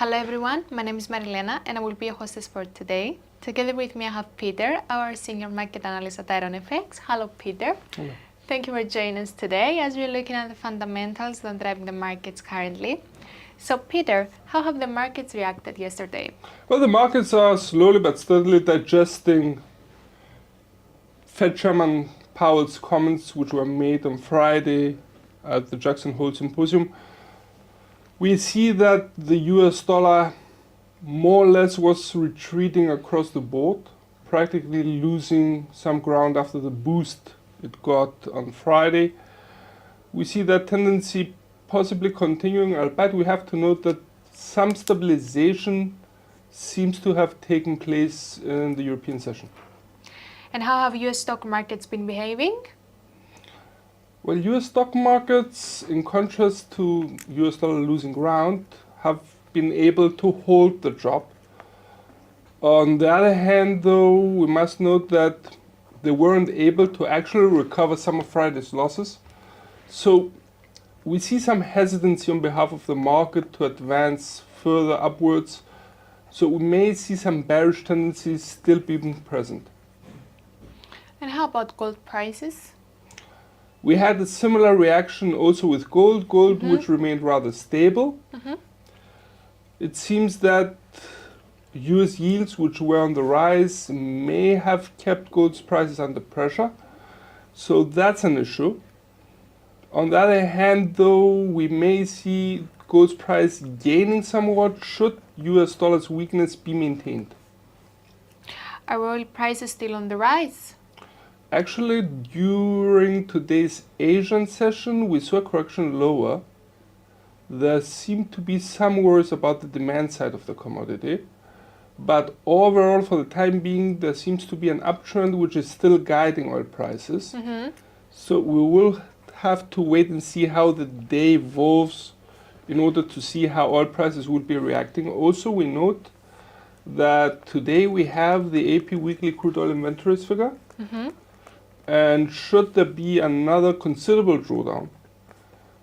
Hello everyone, my name is Marilena and I will be your hostess for today. Together with me I have Peter, our senior market analyst at IronFX. Hello Peter. Hello. Thank you for joining us today as we're looking at the fundamentals that are driving the markets currently. So Peter, how have the markets reacted yesterday? Well, the markets are slowly but steadily digesting Fed Chairman Powell's comments, which were made on Friday at the Jackson Hole Symposium. We see that the US dollar more or less was retreating across the board, practically losing some ground after the boost it got on Friday. We see that tendency possibly continuing, albeit we have to note that some stabilization seems to have taken place in the European session. And how have US stock markets been behaving? Well, US stock markets, in contrast to US dollar losing ground, have been able to hold the drop. On the other hand, though, we must note that they weren't able to actually recover some of Friday's losses. So we see some hesitancy on behalf of the market to advance further upwards. So we may see some bearish tendencies still being present. And how about gold prices? We had a similar reaction also with gold, which remained rather stable. It seems that US yields, which were on the rise, may have kept gold's prices under pressure. So that's an issue. On the other hand, though, we may see gold's price gaining somewhat should US dollar's weakness be maintained. Are oil prices still on the rise? Actually, during today's Asian session, we saw a correction lower. There seemed to be some worries about the demand side of the commodity. But overall, for the time being, there seems to be an uptrend which is still guiding oil prices. So we will have to wait and see how the day evolves in order to see how oil prices will be reacting. Also, we note that today we have the AP weekly crude oil inventories figure. And should there be another considerable drawdown,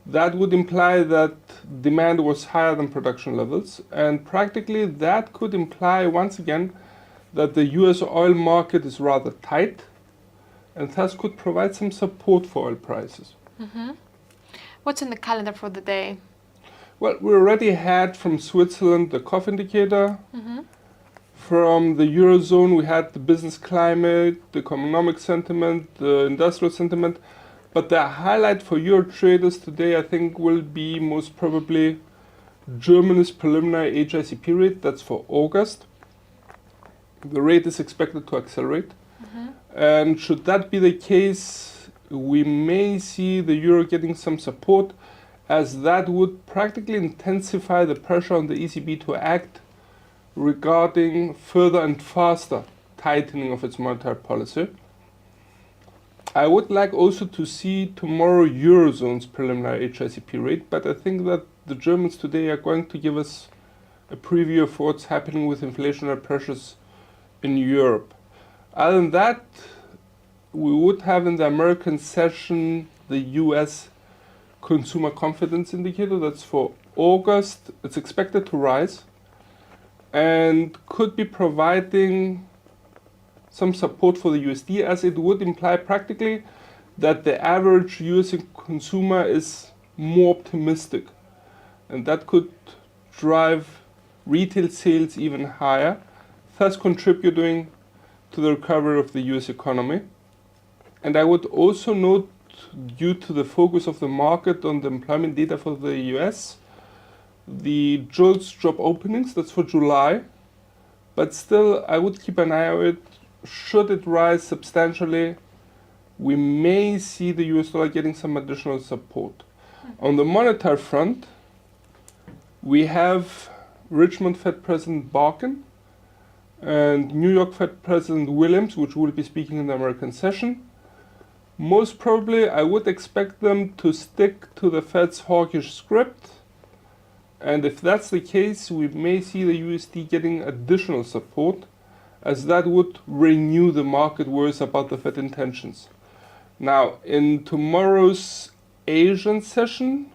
that would imply that demand was higher than production levels. And practically that could imply once again that the US oil market is rather tight and thus could provide some support for oil prices. What's in the calendar for the day? Well, we already had from Switzerland the COF indicator. From the Eurozone, we had the business climate, the economic sentiment, the industrial sentiment. But the highlight for Euro traders today, I think, will be most probably Germany's preliminary HICP rate. That's for August. The rate is expected to accelerate. And should that be the case, we may see the Euro getting some support, as that would practically intensify the pressure on the ECB to act regarding further and faster tightening of its monetary policy. I would like also to see tomorrow Eurozone's preliminary HICP rate, but I think that the Germans today are going to give us a preview of what's happening with inflationary pressures in Europe. Other than that, we would have in the American session the US consumer confidence indicator. That's for August. It's expected to rise and could be providing some support for the USD, as it would imply practically that the average US consumer is more optimistic, and that could drive retail sales even higher, thus contributing to the recovery of the US economy. And I would also note, due to the focus of the market on the employment data for the US, the JOLTS job openings, that's for July, but still I would keep an eye on it. Should it rise substantially, we may see the US dollar getting some additional support. On the monetary front, we have Richmond Fed President Barkin and New York Fed President Williams, which will be speaking in the American session. Most probably, I would expect them to stick to the Fed's hawkish script. And if that's the case, we may see the USD getting additional support, as that would renew the market worries about the Fed intentions. Now, in tomorrow's Asian session,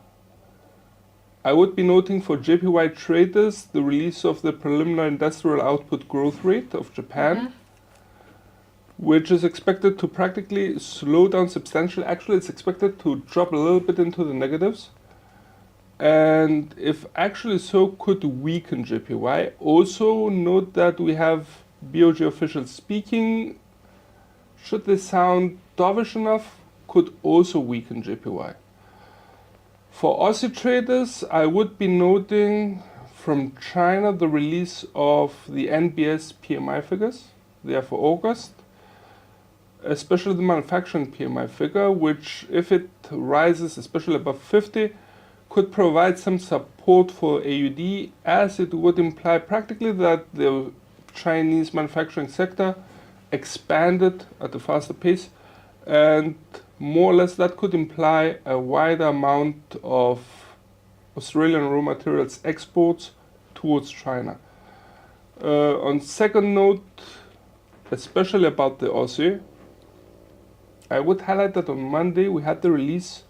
I would be noting for JPY traders the release of the preliminary industrial output growth rate of Japan, which is expected to practically slow down substantially. Actually, it's expected to drop a little bit into the negatives. And if actually so, could weaken JPY. Also note that we have BOJ officials speaking. Should they sound dovish enough, could also weaken JPY. For Aussie traders, I would be noting from China the release of the NBS PMI figures. They are for August, especially the manufacturing PMI figure, which if it rises especially above 50, could provide some support for AUD, as it would imply practically that the Chinese manufacturing sector expanded at a faster pace, and more or less that could imply a wider amount of Australian raw materials exports towards China. On second note, especially about the Aussie, I would highlight that on Monday we had the release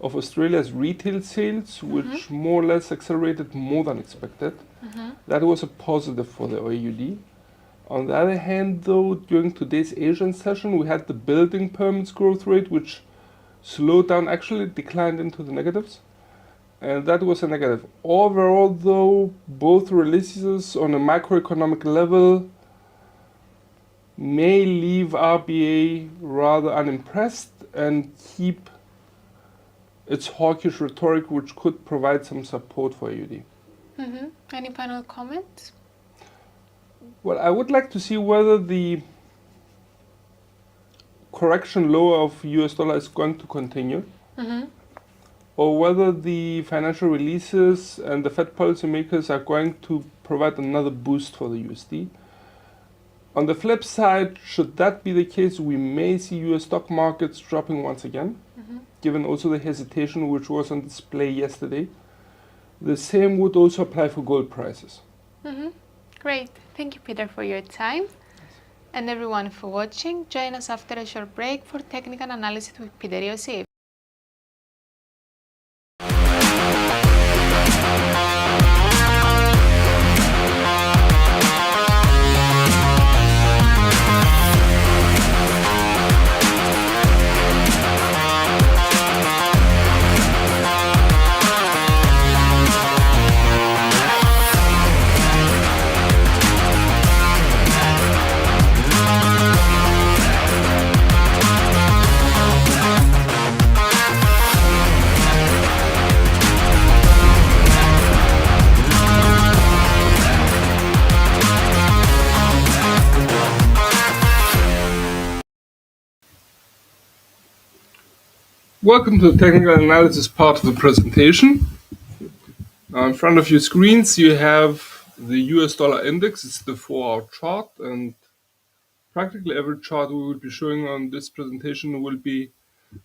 of Australia's retail sales, which more or less accelerated more than expected. That was a positive for the AUD. On the other hand, though, during today's Asian session, we had the building permits growth rate, which slowed down, actually declined into the negatives. And that was a negative. Overall, though, both releases on a macroeconomic level may leave RBA rather unimpressed and keep its hawkish rhetoric, which could provide some support for AUD. Any final comments? Well, I would like to see whether the correction lower of US dollar is going to continue, or whether the financial releases and the Fed policymakers are going to provide another boost for the USD. On the flip side, should that be the case, we may see US stock markets dropping once again, given also the hesitation which was on display yesterday. The same would also apply for gold prices. Great. Thank you, Peter, for your time. And everyone for watching. Join us after a short break for technical analysis with Peter Iosif. Welcome to the technical analysis part of the presentation. In front of your screens you have the US dollar index. It's the 4-hour chart, and practically every chart we will be showing on this presentation will be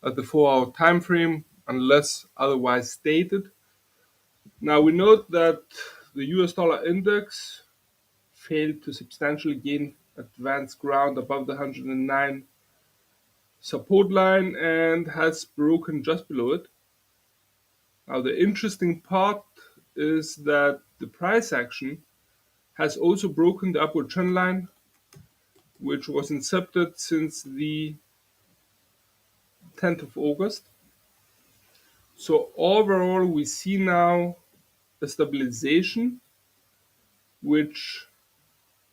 at the 4-hour time frame unless otherwise stated. Now we note that the US dollar index failed to substantially gain advanced ground above the 109 support line and has broken just below it. Now the interesting part is that the price action has also broken the upward trend line, which was incepted since the 10th of August. So overall we see now a stabilization which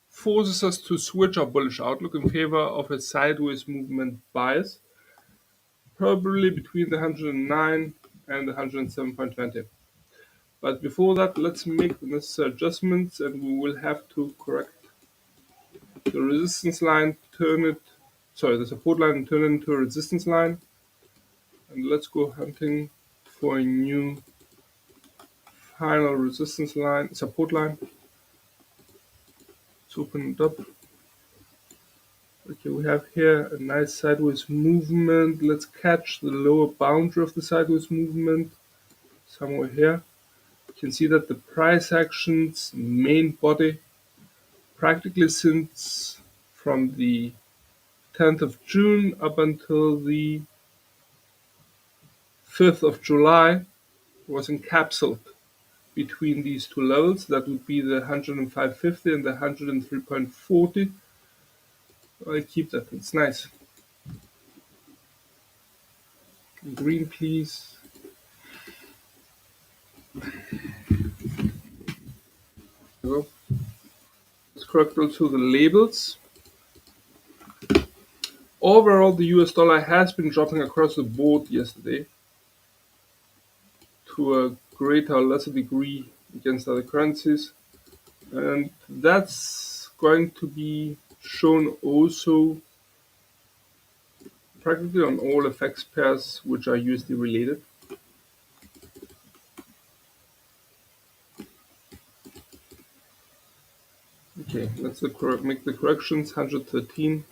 forces us to switch our bullish outlook in favor of a sideways movement bias, probably between the 109 and the 107.20. But before that, let's make the necessary adjustments, and we will have to correct the resistance line, the support line, and turn it into a resistance line. And let's go hunting for a new final resistance line, support line. Let's open it up. Okay, we have here a nice sideways movement. Let's catch the lower boundary of the sideways movement somewhere here. You can see that the price action's main body, practically since from the 10th of June up until the 5th of July, was encapsulated between these two levels. That would be the 105.50 and the 103.40. I'll keep that. It's nice. Green, please. Let's correct also the labels. Overall, the US dollar has been dropping across the board yesterday to a greater or lesser degree against other currencies. And that's going to be shown also practically on all FX pairs which are USD related. Okay, let's make the corrections. 113.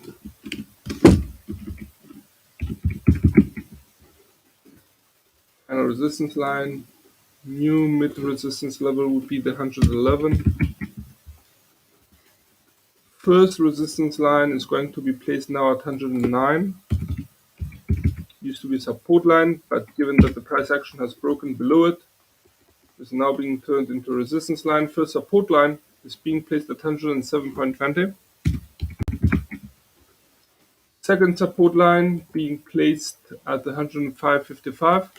And a resistance line. New mid resistance level would be the 111. First resistance line is going to be placed now at 109. Used to be a support line, but given that the price action has broken below it, is now being turned into a resistance line. First support line is being placed at 107.20. Second support line being placed at the 105.55.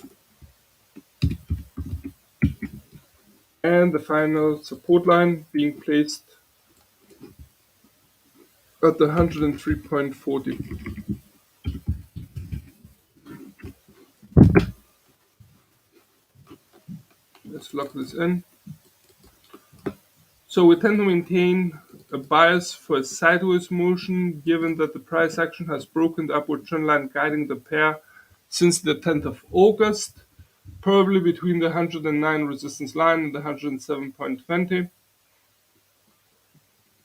And the final support line being placed at the 103.40. Let's lock this in. So we tend to maintain a bias for a sideways motion given that the price action has broken the upward trend line guiding the pair since the 10th of August, probably between the 109 resistance line and the 107.20.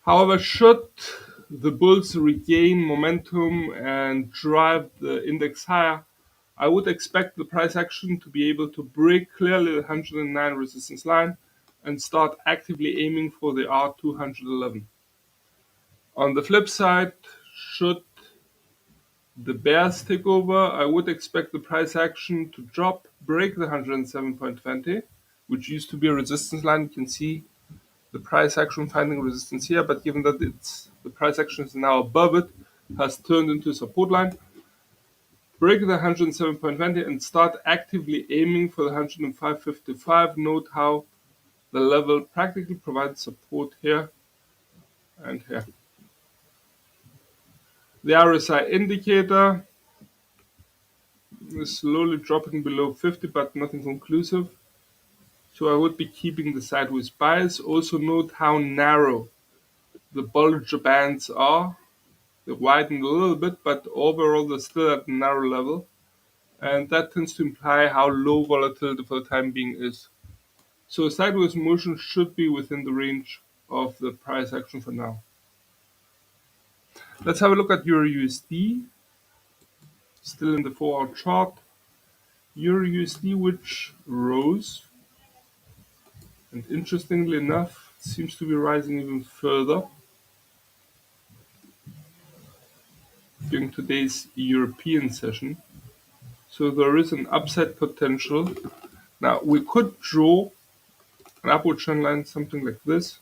However, should the bulls regain momentum and drive the index higher, I would expect the price action to be able to break clearly the 109 resistance line and start actively aiming for the R211. On the flip side, should the bears take over, I would expect the price action to drop, break the 107.20, which used to be a resistance line. You can see the price action finding resistance here, but given that the price action is now above it, has turned into a support line. Break the 107.20 and start actively aiming for the 105.55. Note how the level practically provides support here and here. The RSI indicator is slowly dropping below 50, but nothing conclusive. So I would be keeping the sideways bias. Also note how narrow the Bollinger Bands are. They widened a little bit, but overall they're still at a narrow level. And that tends to imply how low volatility for the time being is. So sideways motion should be within the range of the price action for now. Let's have a look at Euro USD. Still in the 4-hour chart. Euro USD, which rose. And interestingly enough, seems to be rising even further during today's European session. So there is an upside potential. Now we could draw an upward trend line, something like this,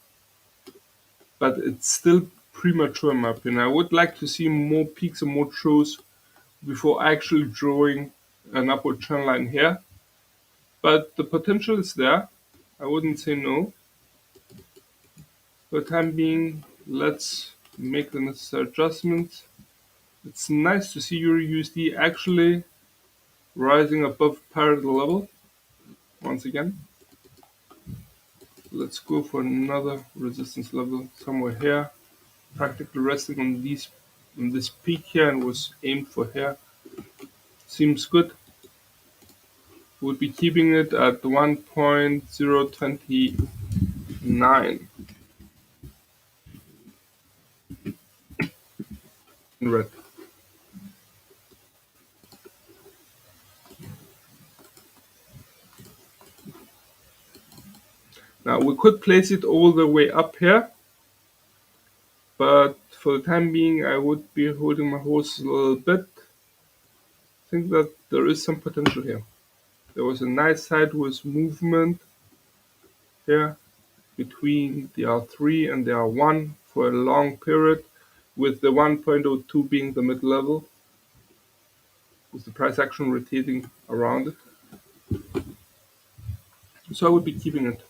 but it's still premature in my opinion. I would like to see more peaks and more troughs before actually drawing an upward trend line here. But the potential is there. I wouldn't say no. For the time being, let's make the necessary adjustments. It's nice to see Euro USD actually rising above parallel level once again. Let's go for another resistance level somewhere here, practically resting on this peak here and was aimed for here. Seems good. We'll be keeping it at 1.029 in red. Now we could place it all the way up here, but for the time being I would be holding my horses a little bit. I think that there is some potential here. There was a nice sideways movement here between the R3 and the R1 for a long period, with the 1.02 being the mid-level, with the price action rotating around it. So I would be keeping it.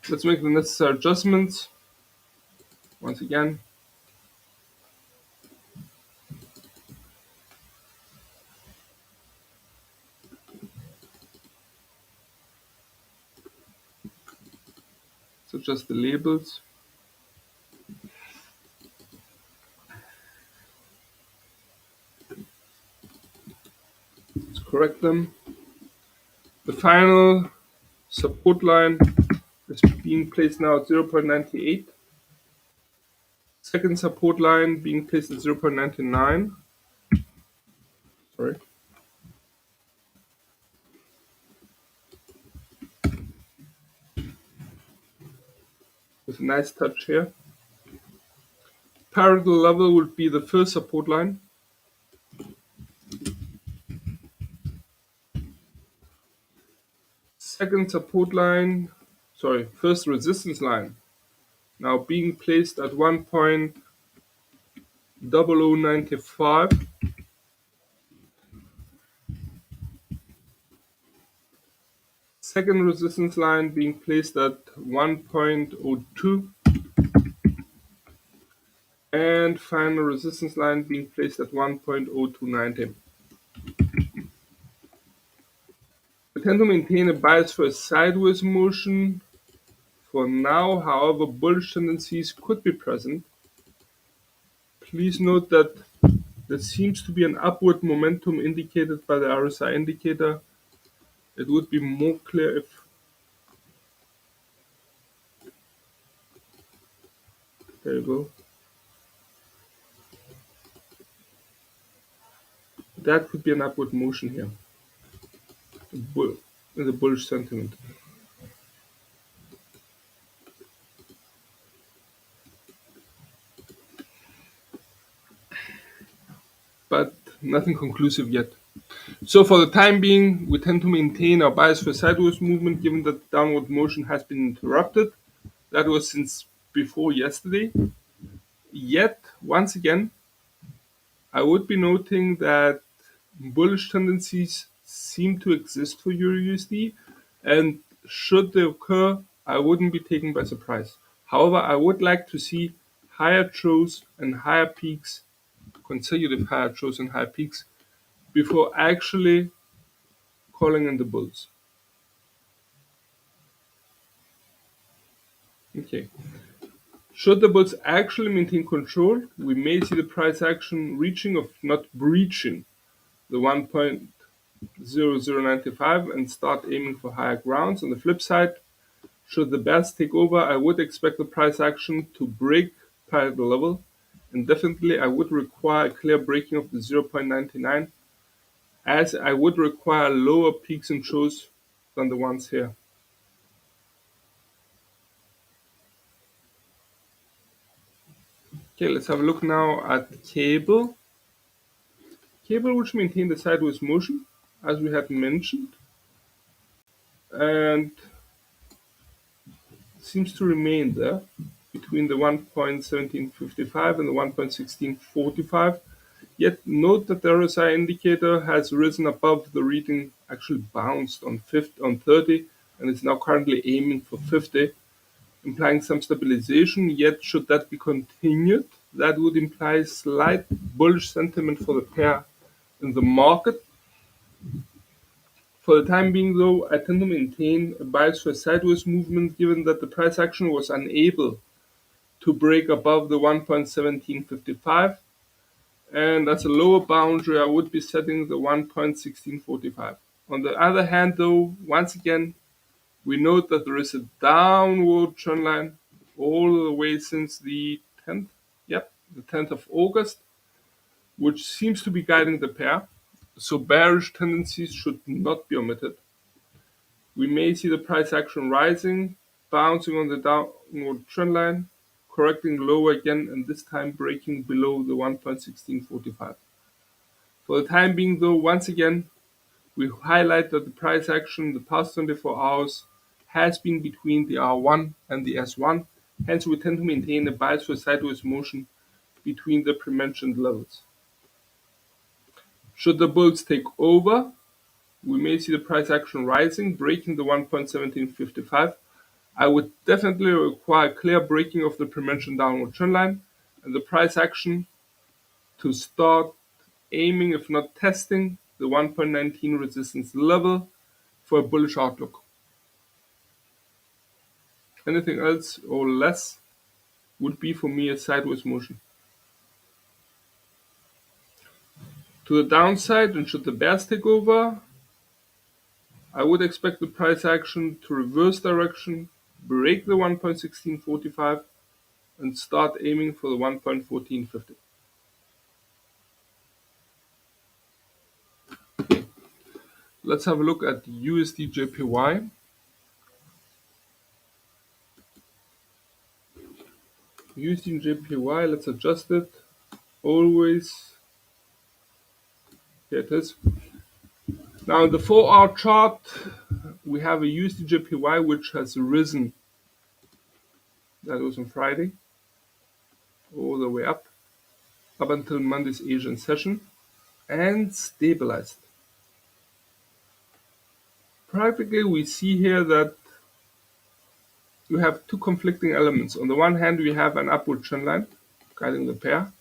Let's make the necessary adjustments. Once again, so just the labels. Let's correct them. The final support line is being placed now at 0.98. Second support line being placed at 0.99. Sorry. With a nice touch here. Parallel level would be the first support line. Second support line, first resistance line, now being placed at 1.0095. Second resistance line being placed at 1.02. And final resistance line being placed at 1.0290. We tend to maintain a bias for a sideways motion. For now, however, bullish tendencies could be present. Please note that there seems to be an upward momentum indicated by the RSI indicator. It would be more clear if, there you go, that could be an upward motion here in the bullish sentiment. But nothing conclusive yet. So for the time being, we tend to maintain our bias for sideways movement given that the downward motion has been interrupted. That was since before yesterday. Yet, once again, I would be noting that bullish tendencies seem to exist for EURUSD, and should they occur, I wouldn't be taken by surprise. However, I would like to see higher trows and higher peaks, consecutive higher trows and higher peaks, before actually calling in the bulls. Okay. Should the bulls actually maintain control, we may see the price action reaching, if not breaching, the 1.0095 and start aiming for higher grounds. On the flip side, should the bears take over, I would expect the price action to break parallel level, and definitely I would require a clear breaking of the 0.99, as I would require lower peaks and shows than the ones here. Okay, let's have a look now at the cable. Cable which maintained the sideways motion, as we had mentioned, and seems to remain there between the 1.1755 and the 1.1645. Yet note that the RSI indicator has risen above the reading, actually bounced on 30, and is now currently aiming for 50, implying some stabilization. Yet should that be continued, that would imply slight bullish sentiment for the pair in the market. For the time being, though, I tend to maintain a bias for a sideways movement given that the price action was unable to break above the 1.1755, and as a lower boundary I would be setting the 1.1645. On the other hand, though, once again, we note that there is a downward trend line all the way since the 10th, the 10th of August, which seems to be guiding the pair, so bearish tendencies should not be omitted. We may see the price action rising, bouncing on the downward trend line, correcting lower again, and this time breaking below the 1.1645. For the time being, though, once again, we highlight that the price action in the past 24 hours has been between the R1 and the S1. Hence, we tend to maintain a bias for sideways motion between the pre-mentioned levels. Should the bulls take over, we may see the price action rising, breaking the 1.1755. I would definitely require clear breaking of the pre-mentioned downward trend line and the price action to start aiming, if not testing, the 1.19 resistance level for a bullish outlook. Anything else or less would be for me a sideways motion. To the downside, and should the bears take over, I would expect the price action to reverse direction, break the 1.1645, and start aiming for the 1.1450. Okay. Let's have a look at USD JPY. USD JPY, let's adjust it. Always, here it is. Now in the 4-hour chart, we have a USD JPY which has risen. That was on Friday, all the way up until Monday's Asian session, and stabilized. Practically, we see here that you have two conflicting elements. On the one hand, we have an upward trend line guiding the pair.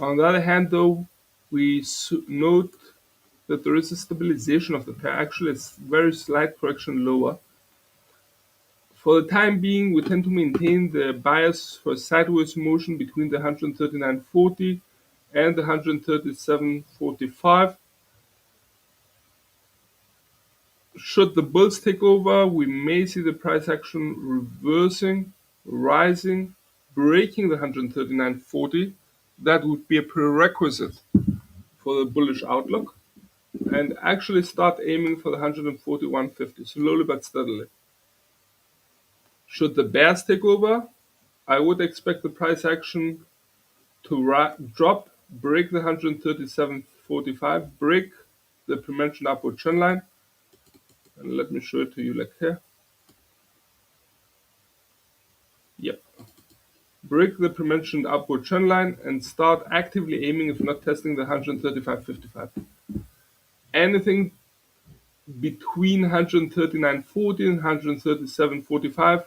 On the other hand, though, we note that there is a stabilization of the pair. Actually, it's very slight correction lower. For the time being, we tend to maintain the bias for sideways motion between the 139.40 and the 137.45. Should the bulls take over, we may see the price action reversing, rising, breaking the 139.40. That would be a prerequisite for the bullish outlook, and actually start aiming for the 141.50, slowly but steadily. Should the bears take over, I would expect the price action to drop, break the 137.45, break the pre-mentioned upward trend line, and let me show it to you like here. Yep. Break the pre-mentioned upward trend line and start actively aiming, if not testing, the 135.55. Anything between 139.40 and 137.45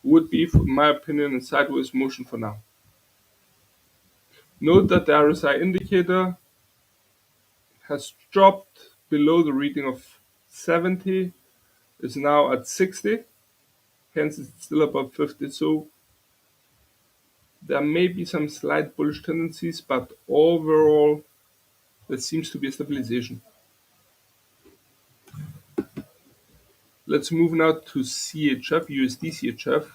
would be, in my opinion, a sideways motion for now. Note that the RSI indicator has dropped below the reading of 70, is now at 60, hence it's still above 50, so there may be some slight bullish tendencies, but overall there seems to be a stabilization. Let's move now to CHF, USD CHF.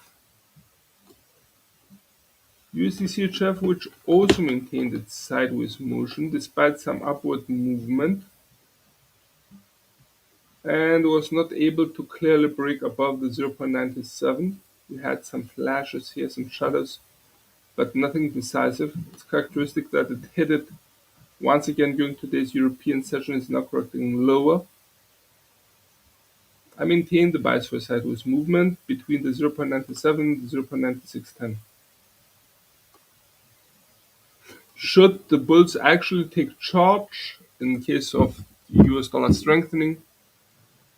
USD CHF, which also maintained its sideways motion despite some upward movement, and was not able to clearly break above the 0.97. We had some flashes here, some shadows, but nothing decisive. It's characteristic that it hit it once again during today's European session, is now correcting lower. I maintain the bias for sideways movement between the 0.97 and the 0.9610. Should the bulls actually take charge in case of US dollar strengthening,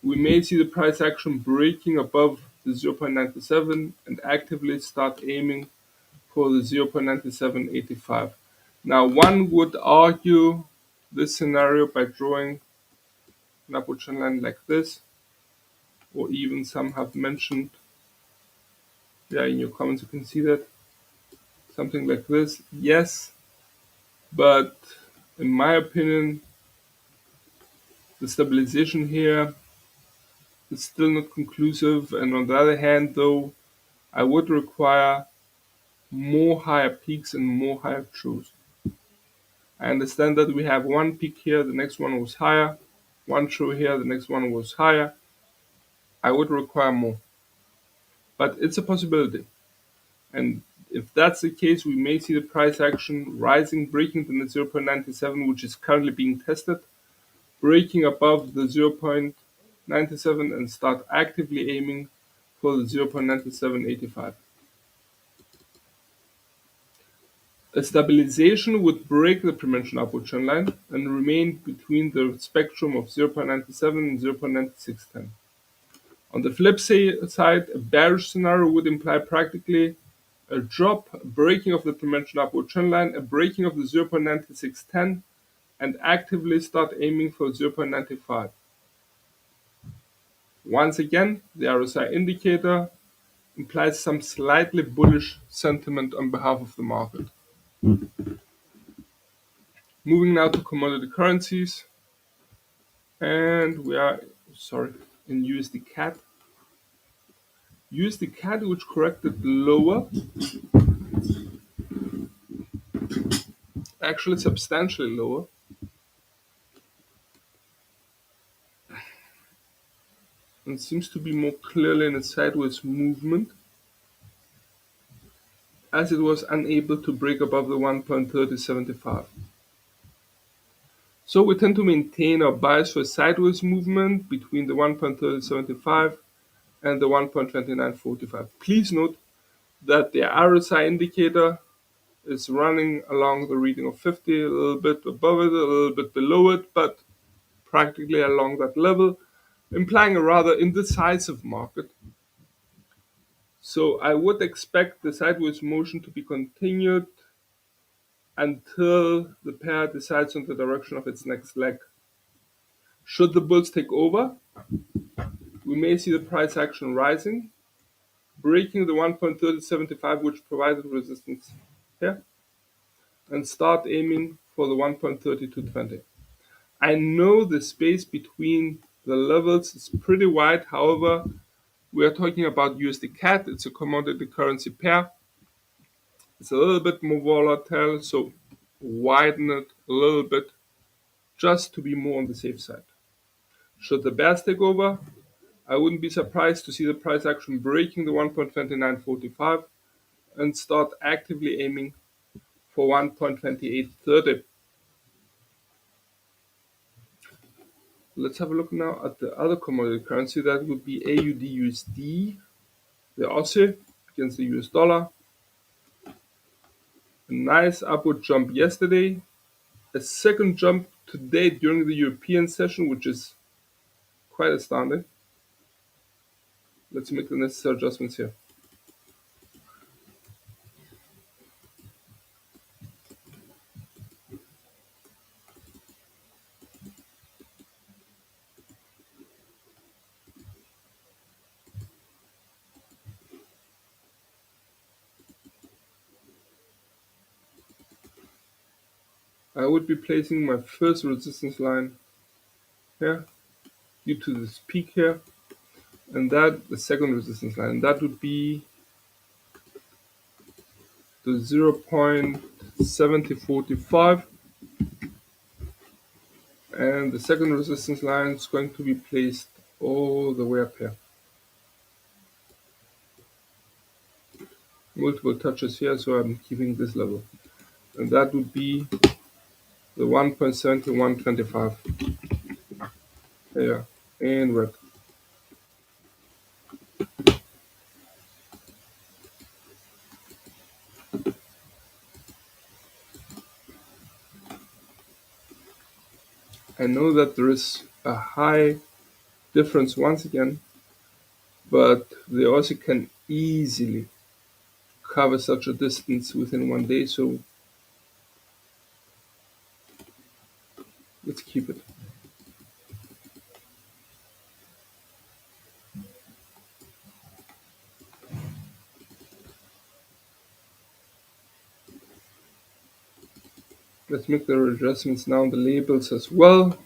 we may see the price action breaking above the 0.97 and actively start aiming for the 0.9785. Now, one would argue this scenario by drawing an upward trend line like this, or even some have mentioned, in your comments you can see that, something like this. Yes, but in my opinion, the stabilization here is still not conclusive, and on the other hand, though, I would require more higher peaks and more higher truths. I understand that we have one peak here, the next one was higher, one true here, the next one was higher. I would require more, but it's a possibility. And if that's the case, we may see the price action rising, breaking the 0.97, which is currently being tested, breaking above the 0.97 97 and start actively aiming for the 0.9785. A stabilization would break the pre-mentioned upward trend line and remain between the spectrum of 0.97 and 0.9610. On the flip side, a bearish scenario would imply practically a drop, a breaking of the pre-mentioned upward trend line, a breaking of the 0.9610, and actively start aiming for 0.95. Once again, the RSI indicator implies some slightly bullish sentiment on behalf of the market. Moving now to commodity currencies, and we are, in USD CAD. USD CAD, which corrected lower, actually substantially lower, and seems to be more clearly in a sideways movement, as it was unable to break above the 1.3075. So we tend to maintain our bias for a sideways movement between the 1.3075 and the 1.2945. Please note that the RSI indicator is running along the reading of 50, a little bit above it, a little bit below it, but practically along that level, implying a rather indecisive market. So I would expect the sideways motion to be continued until the pair decides on the direction of its next leg. Should the bulls take over, we may see the price action rising, breaking the 1.3075, which provided resistance here, and start aiming for the 1.3220. I know the space between the levels is pretty wide. However, we are talking about USD CAD. It's a commodity currency pair. It's a little bit more volatile, so widen it a little bit just to be more on the safe side. Should the bears take over, I wouldn't be surprised to see the price action breaking the 1.2945 and start actively aiming for 1.2830. Let's have a look now at the other commodity currency. That would be AUD/USD, the Aussie against the US dollar. A nice upward jump yesterday. A second jump today during the European session, which is quite astounding. Let's make the necessary adjustments here. I would be placing my first resistance line here due to this peak here, and that the second resistance line, and that would be the 0.7045, and the second resistance line is going to be placed all the way up here. Multiple touches here, so I'm keeping this level, and that would be the 1.7125 here in red. I know that there is a high difference once again, but the Aussie can easily cover such a distance within 1 day, so let's keep it. Let's make the adjustments now on the labels as well.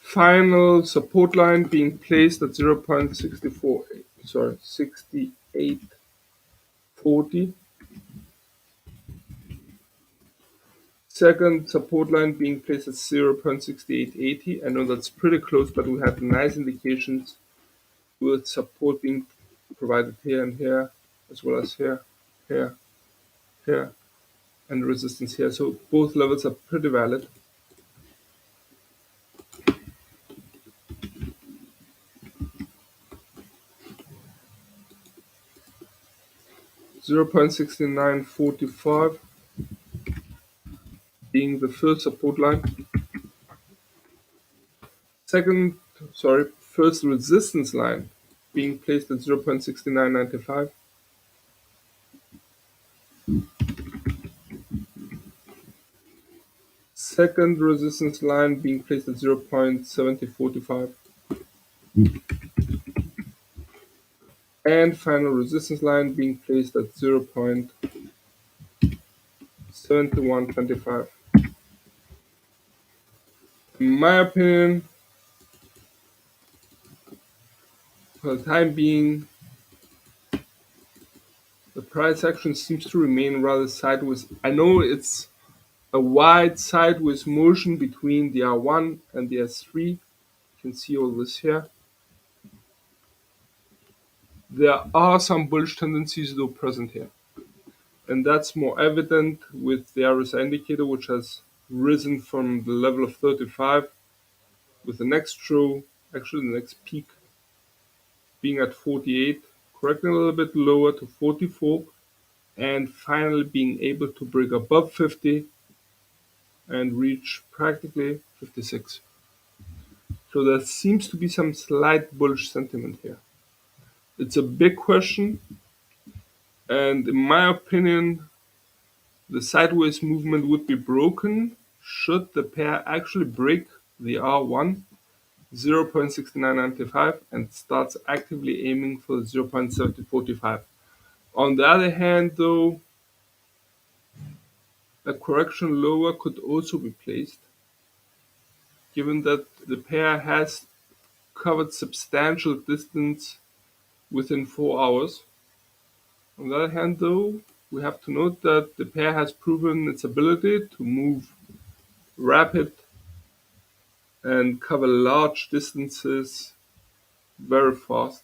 Final support line being placed at 6840. Second support line being placed at 0.6880. I know that's pretty close, but we have nice indications with support being provided here and here, as well as here, here, here, and resistance here. So both levels are pretty valid. $0.6945 being the first support line. First resistance line being placed at 0.6995. Second resistance line being placed at 0.7045. And final resistance line being placed at 0.7125. In my opinion, for the time being, the price action seems to remain rather sideways. I know it's a wide sideways motion between the R1 and the S3. You can see all this here. There are some bullish tendencies though present here. And that's more evident with the RSI indicator, which has risen from the level of 35, with the next row, actually the next peak, being at 48, correcting a little bit lower to 44, and finally being able to break above 50 and reach practically 56. So there seems to be some slight bullish sentiment here. It's a big question, and in my opinion, the sideways movement would be broken should the pair actually break the R1 0.6995 and starts actively aiming for 0.7045. On the other hand, though, a correction lower could also be placed, given that the pair has covered substantial distance within 4 hours. On the other hand, though, we have to note that the pair has proven its ability to move rapid and cover large distances very fast.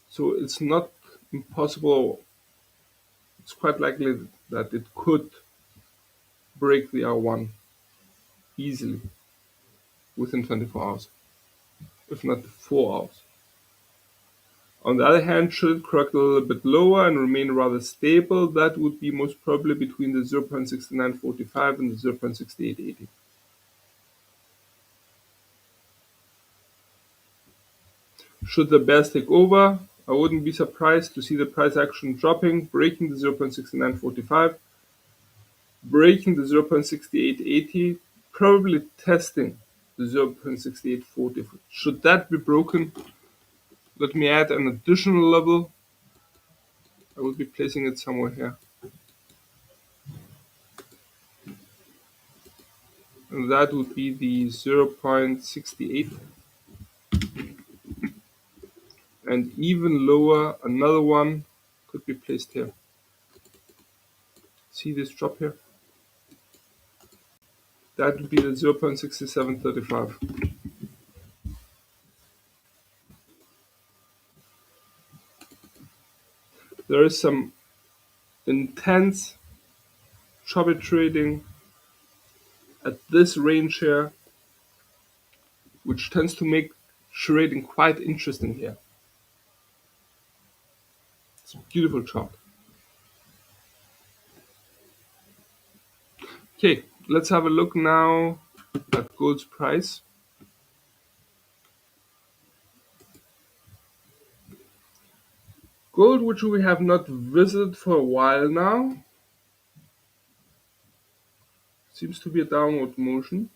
So it's not impossible, it's quite likely that it could break the R1 easily within 24 hours, if not 4 hours. On the other hand, should it correct a little bit lower and remain rather stable, that would be most probably between the 0.6945 and the 0.6880. Should the bears take over, I wouldn't be surprised to see the price action dropping, breaking the 0.6945, breaking the 0.6880, probably testing the 0.6840. Should that be broken, let me add an additional level. I will be placing it somewhere here. And that would be the 0.68. And even lower, another one could be placed here. See this drop here? That would be the 0.6735. There is some intense choppy trading at this range here, which tends to make trading quite interesting here. It's a beautiful chart. Okay, let's have a look now at gold's price. Gold, which we have not visited for a while now, seems to be a downward motion.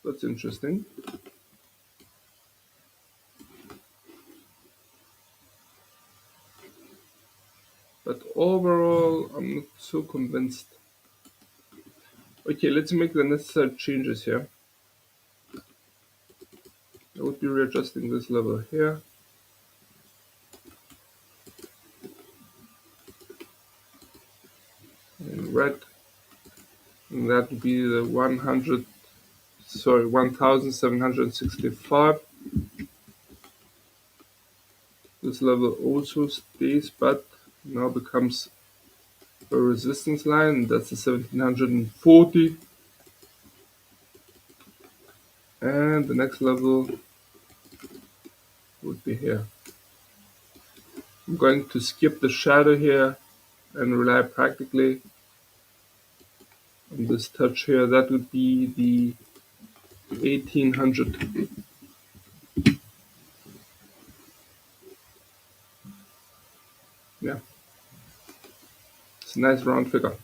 That's interesting. But overall, I'm not so convinced. Okay, let's make the necessary changes here. I would be readjusting this level here. In red. And that would be the 1765. This level also stays, but now becomes a resistance line. That's the 1740. And the next level would be here. I'm going to skip the shadow here and rely practically on this touch here. That would be the 1800. Yeah, it's a nice round figure.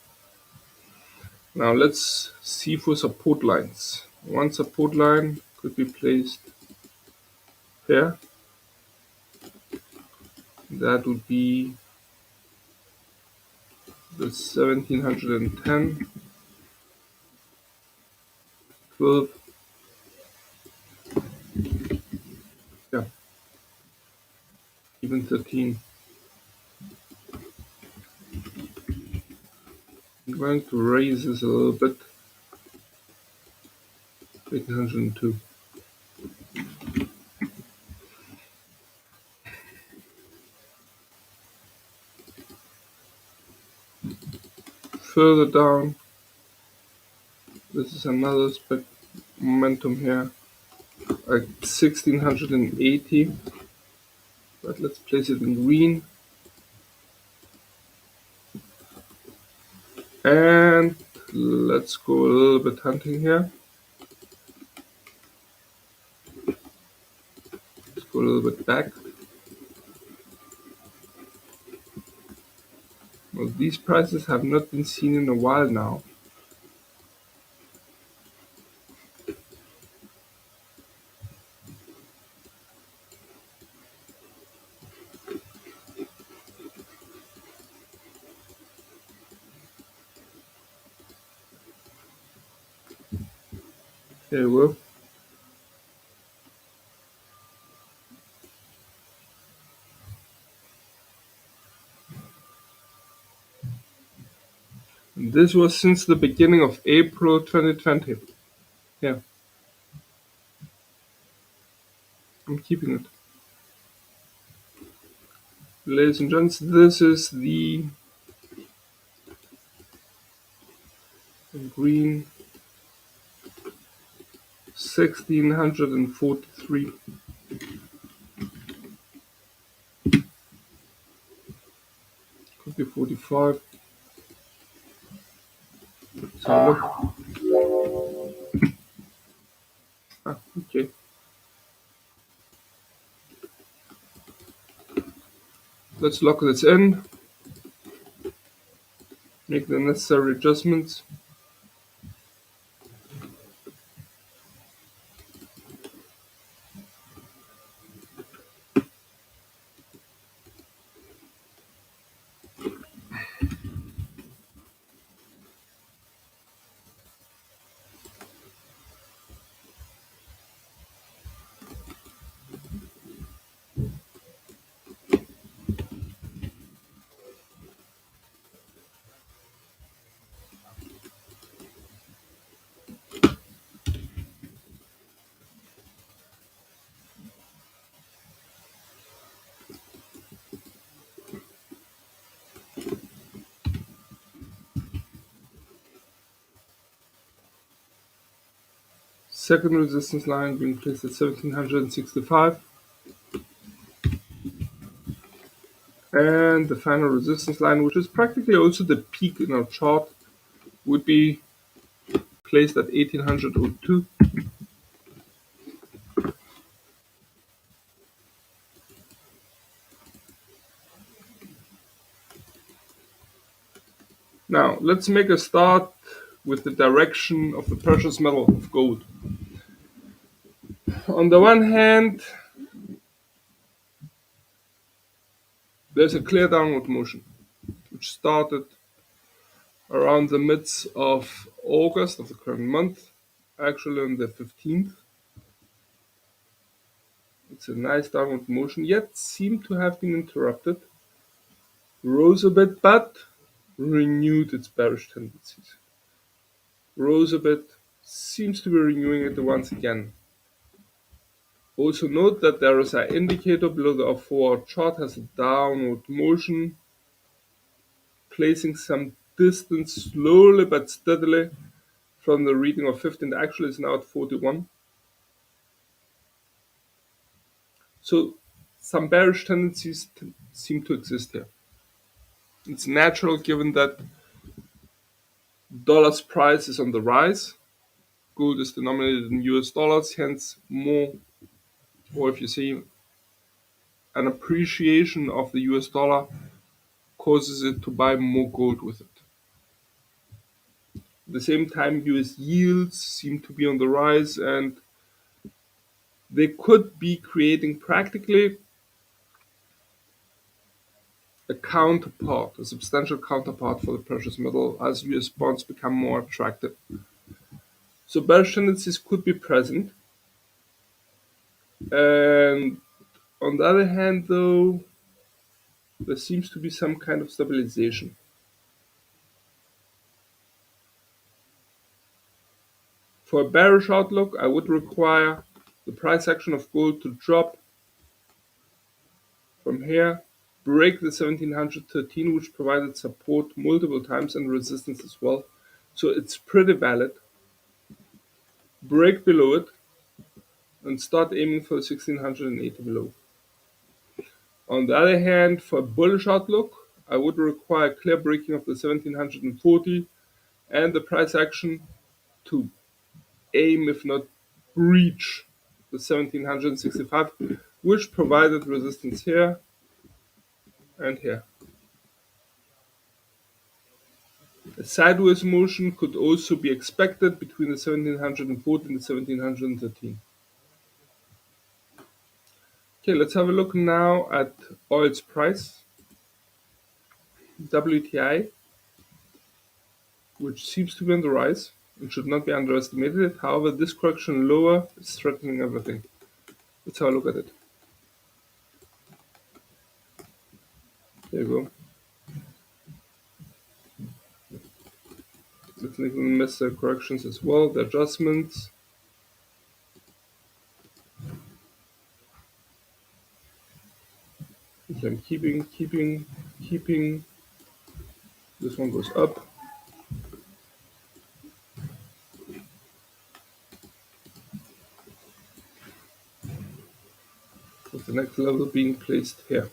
Now let's see for support lines. One support line could be placed here. That would be the 1710, 12, yeah, even 13. I'm going to raise this a little bit, 1802. Further down, this is another momentum here, like 1680, but let's place it in green. And let's go a little bit hunting here. Let's go a little bit back. Well, these prices have not been seen in a while now. There we go. This was since the beginning of April 2020. Yeah, I'm keeping it. Ladies and gents, this is the green 1643. Could be 45. Let's have a look. Okay. Let's lock this in. Make the necessary adjustments. Second resistance line being placed at 1765. And the final resistance line, which is practically also the peak in our chart, would be placed at 1802. Now, let's make a start with the direction of the precious metal of gold. On the one hand, there's a clear downward motion, which started around the midst of August of the current month, actually on the 15th. It's a nice downward motion, yet seemed to have been interrupted, rose a bit, but renewed its bearish tendencies. Rose a bit, seems to be renewing it once again. Also note that there is an indicator below the forward chart has a downward motion, placing some distance slowly but steadily from the reading of 15. Actually, it's now at 41. So some bearish tendencies seem to exist here. It's natural given that dollar's price is on the rise. Gold is denominated in US dollars, hence more, or if you see an appreciation of the US dollar causes it to buy more gold with it. At the same time, US yields seem to be on the rise, and they could be creating practically a counterpart, a substantial counterpart for the precious metal as US bonds become more attractive. So bearish tendencies could be present. And on the other hand, though, there seems to be some kind of stabilization. For a bearish outlook, I would require the price action of gold to drop from here, break the 1713, which provided support multiple times and resistance as well. So it's pretty valid. Break below it and start aiming for 1680 below. On the other hand, for a bullish outlook, I would require clear breaking of the 1740 and the price action to aim, if not breach, the 1765, which provided resistance here and here. A sideways motion could also be expected between the 1740 and the 1713. Okay, let's have a look now at oil's price. WTI, which seems to be on the rise and should not be underestimated. However, this correction lower is threatening everything. Let's have a look at it. There you go. Let's miss the corrections as well, the adjustments. So I'm keeping. This one goes up. With the next level being placed here.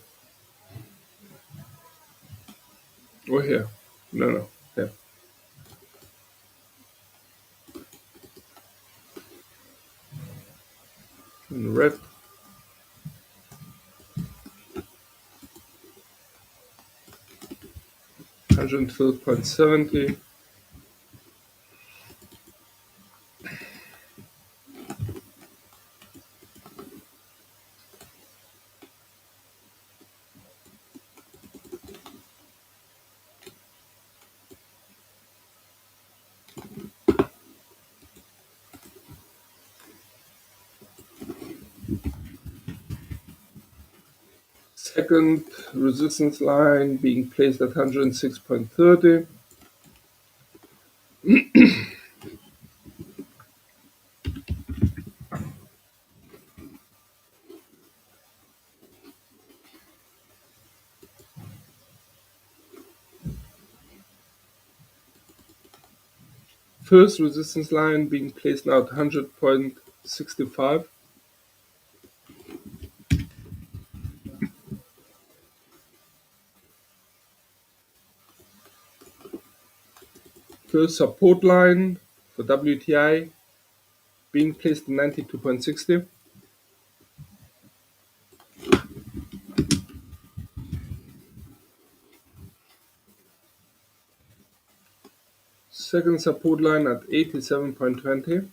Or here. No, here. In red. $112.70. Second resistance line being placed at 106.30. First resistance line being placed now at 100.65. First support line for WTI being placed at 92.60. Second support line at 87.20.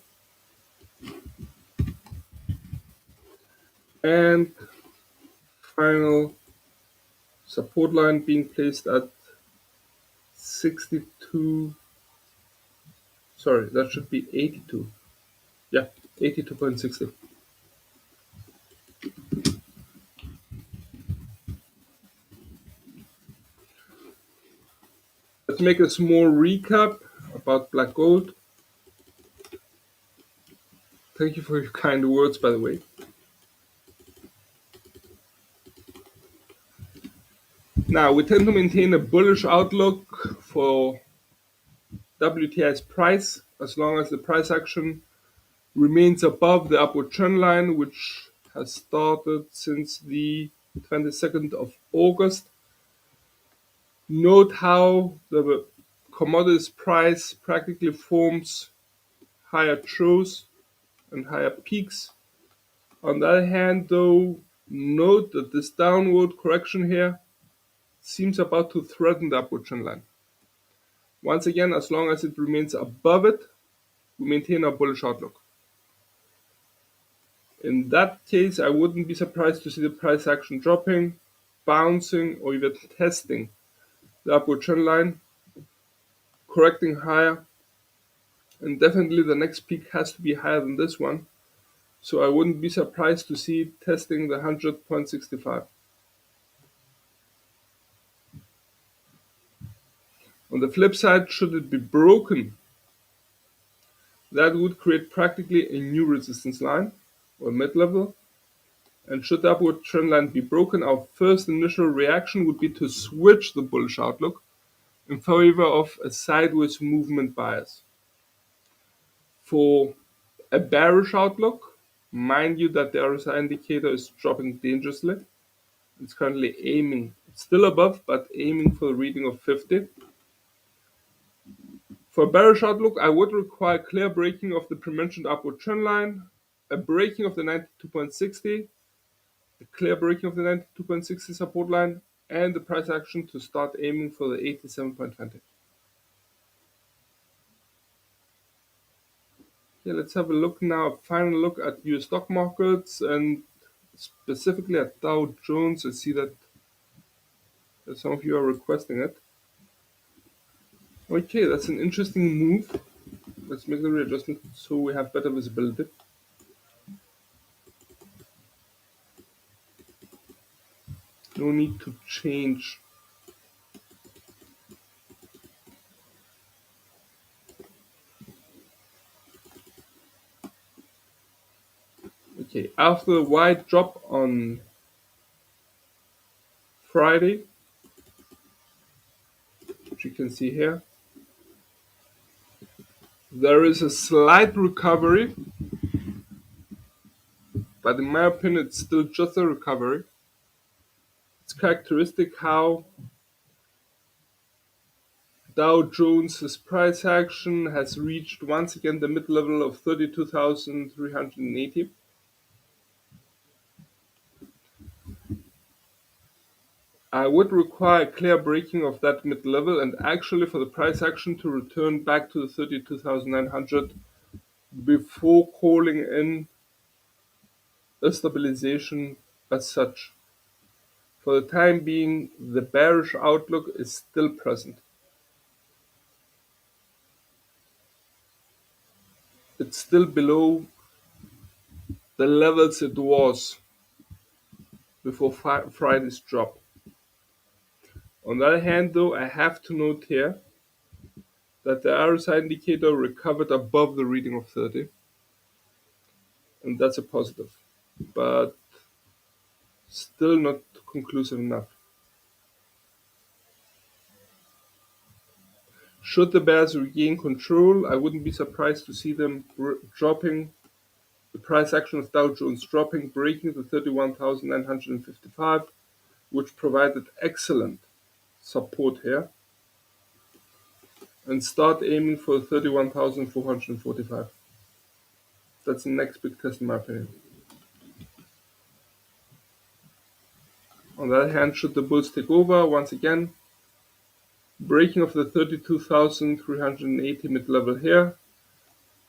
And final support line being placed at 62. Sorry, that should be 82. Yeah, 82.60. Let's make a small recap about black gold. Thank you for your kind words, by the way. Now, we tend to maintain a bullish outlook for WTI's price as long as the price action remains above the upward trend line, which has started since the 22nd of August. Note how the commodities price practically forms higher troughs and higher peaks. On the other hand, though, note that this downward correction here seems about to threaten the upward trend line. Once again, as long as it remains above it, we maintain our bullish outlook. In that case, I wouldn't be surprised to see the price action dropping, bouncing, or even testing the upward trend line, correcting higher, and definitely the next peak has to be higher than this one. So I wouldn't be surprised to see it testing the 100.65. On the flip side, should it be broken, that would create practically a new resistance line or mid-level. And should the upward trend line be broken, our first initial reaction would be to switch the bullish outlook in favor of a sideways movement bias. For a bearish outlook, mind you that the RSI indicator is dropping dangerously. It's currently aiming, it's still above, but aiming for a reading of 50. For a bearish outlook, I would require clear breaking of the pre-mentioned upward trend line, a breaking of the 92.60, a clear breaking of the 92.60 support line, and the price action to start aiming for the 87.20. Okay, let's have a look now, a final look at US stock markets and specifically at Dow Jones. I see that some of you are requesting it. Okay, that's an interesting move. Let's make the readjustment so we have better visibility. No need to change. Okay, after the wide drop on Friday, which you can see here, there is a slight recovery, but in my opinion, it's still just a recovery. It's characteristic how Dow Jones' price action has reached once again the mid-level of 32,380. I would require a clear breaking of that mid-level and actually for the price action to return back to the 32,900 before calling in a stabilization as such. For the time being, the bearish outlook is still present. It's still below the levels it was before Friday's drop. On the other hand, though, I have to note here that the RSI indicator recovered above the reading of 30, and that's a positive, but still not conclusive enough. Should the bears regain control, I wouldn't be surprised to see them dropping, the price action of Dow Jones dropping, breaking the 31,955, which provided excellent support here, and start aiming for 31,445. That's the next big test in my opinion. On the other hand, should the bulls take over, once again, breaking of the 32,380 mid-level here,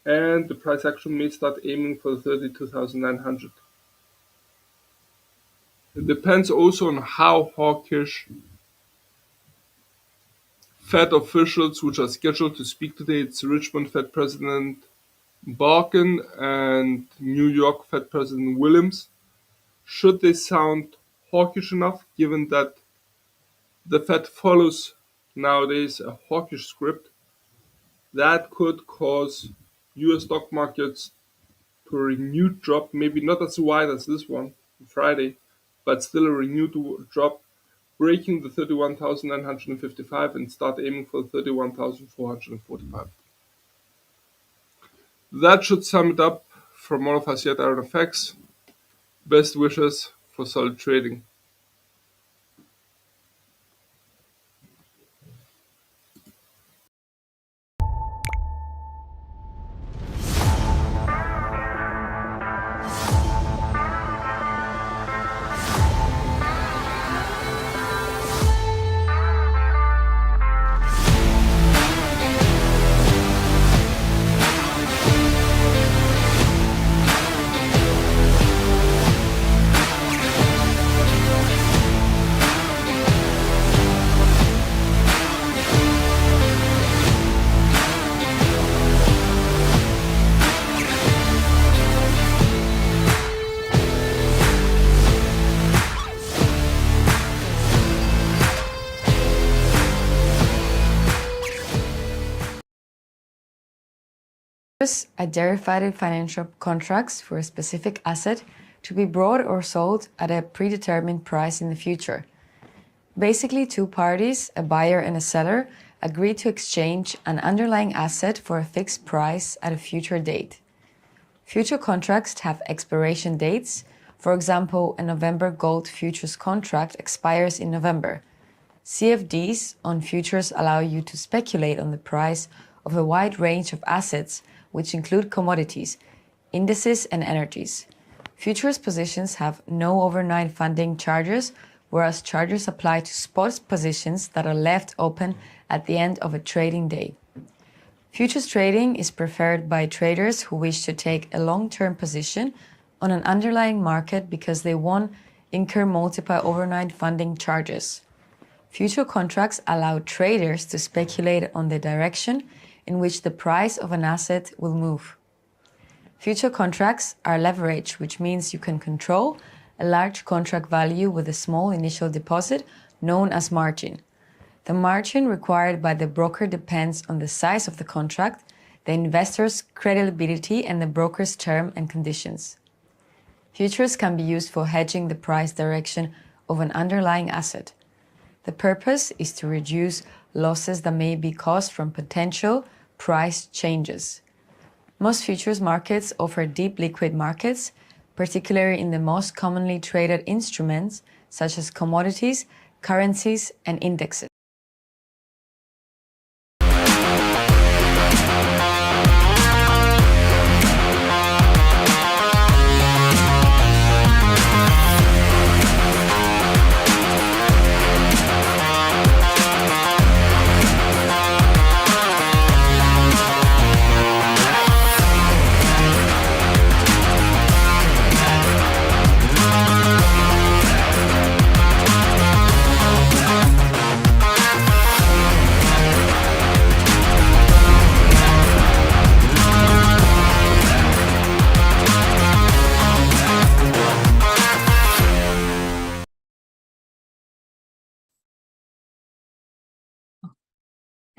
and the price action may start aiming for the 32,900. It depends also on how hawkish Fed officials, which are scheduled to speak today, it's Richmond Fed President Barkin and New York Fed President Williams, should they sound hawkish enough, given that the Fed follows nowadays a hawkish script, that could cause US stock markets to a renewed drop, maybe not as wide as this one Friday, but still a renewed drop breaking the 31,955 and start aiming for 31,445. That should sum it up from all of us here at IronFX. Best wishes for solid trading. Are derivative financial contracts for a specific asset to be bought or sold at a predetermined price in the future. Basically, two parties, a buyer and a seller, agree to exchange an underlying asset for a fixed price at a future date. Future contracts have expiration dates. For example, a November gold futures contract expires in November. CFDs on futures allow you to speculate on the price of a wide range of assets, which include commodities, indices, and energies. Futures positions have no overnight funding charges, whereas charges apply to spot positions that are left open at the end of a trading day. Futures trading is preferred by traders who wish to take a long-term position on an underlying market because they won't incur multiple overnight funding charges. Future contracts allow traders to speculate on the direction in which the price of an asset will move. Future contracts are leverage, which means you can control a large contract value with a small initial deposit known as margin. The margin required by the broker depends on the size of the contract, the investor's credibility, and the broker's term and conditions. Futures can be used for hedging the price direction of an underlying asset. The purpose is to reduce losses that may be caused from potential price changes. Most futures markets offer deep liquid markets, particularly in the most commonly traded instruments such as commodities, currencies, and indexes.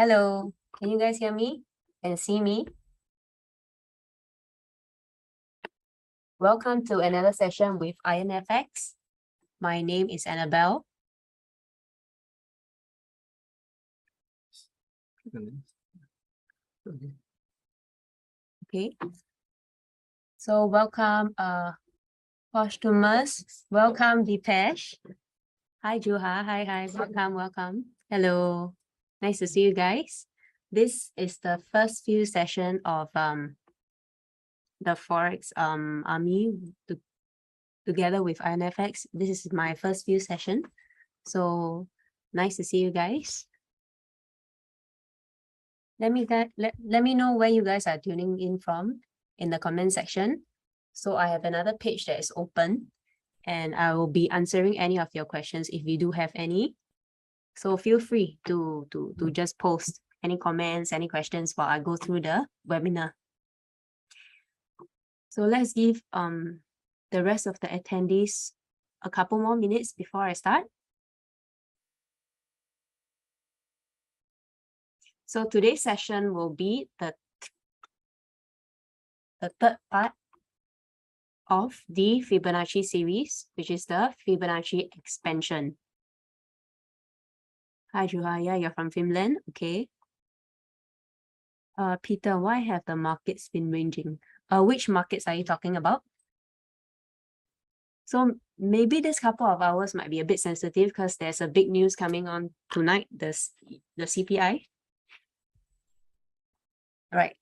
Hello, can you guys hear me and see me? Welcome to another session with IronFX. My name is Annabelle. Okay. So welcome, Posthumous. Welcome, Deepesh. Hi, Juha. Hi. Welcome. Hello. Nice to see you guys. This is the first few session of the forex army together with IronFX. This is my first few session. So nice to see you guys. Let me know where you guys are tuning in from in the comment section. So I have another page that is open and I will be answering any of your questions if you do have any. So feel free to just post any comments, any questions while I go through the webinar. So let's give the rest of the attendees a couple more minutes before I start. So today's session will be the third part of the Fibonacci series, which is the Fibonacci expansion. Hi, Juha. Yeah, you're from Finland. Okay. Peter, why have the markets been ranging? Which markets are you talking about? So maybe this couple of hours might be a bit sensitive because there's a big news coming on tonight, the CPI. Right.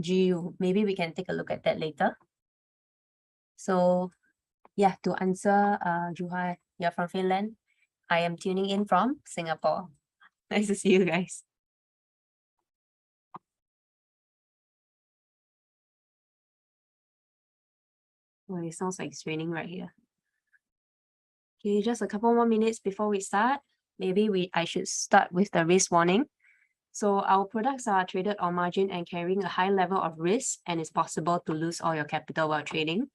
GU, maybe we can take a look at that later. So yeah, to answer Juha, you're from Finland. I am tuning in from Singapore. Nice to see you guys. Oh, it sounds like it's raining right here. Okay, just a couple more minutes before we start. Maybe I should start with the risk warning. So our products are traded on margin and carrying a high level of risk, and it's possible to lose all your capital while trading.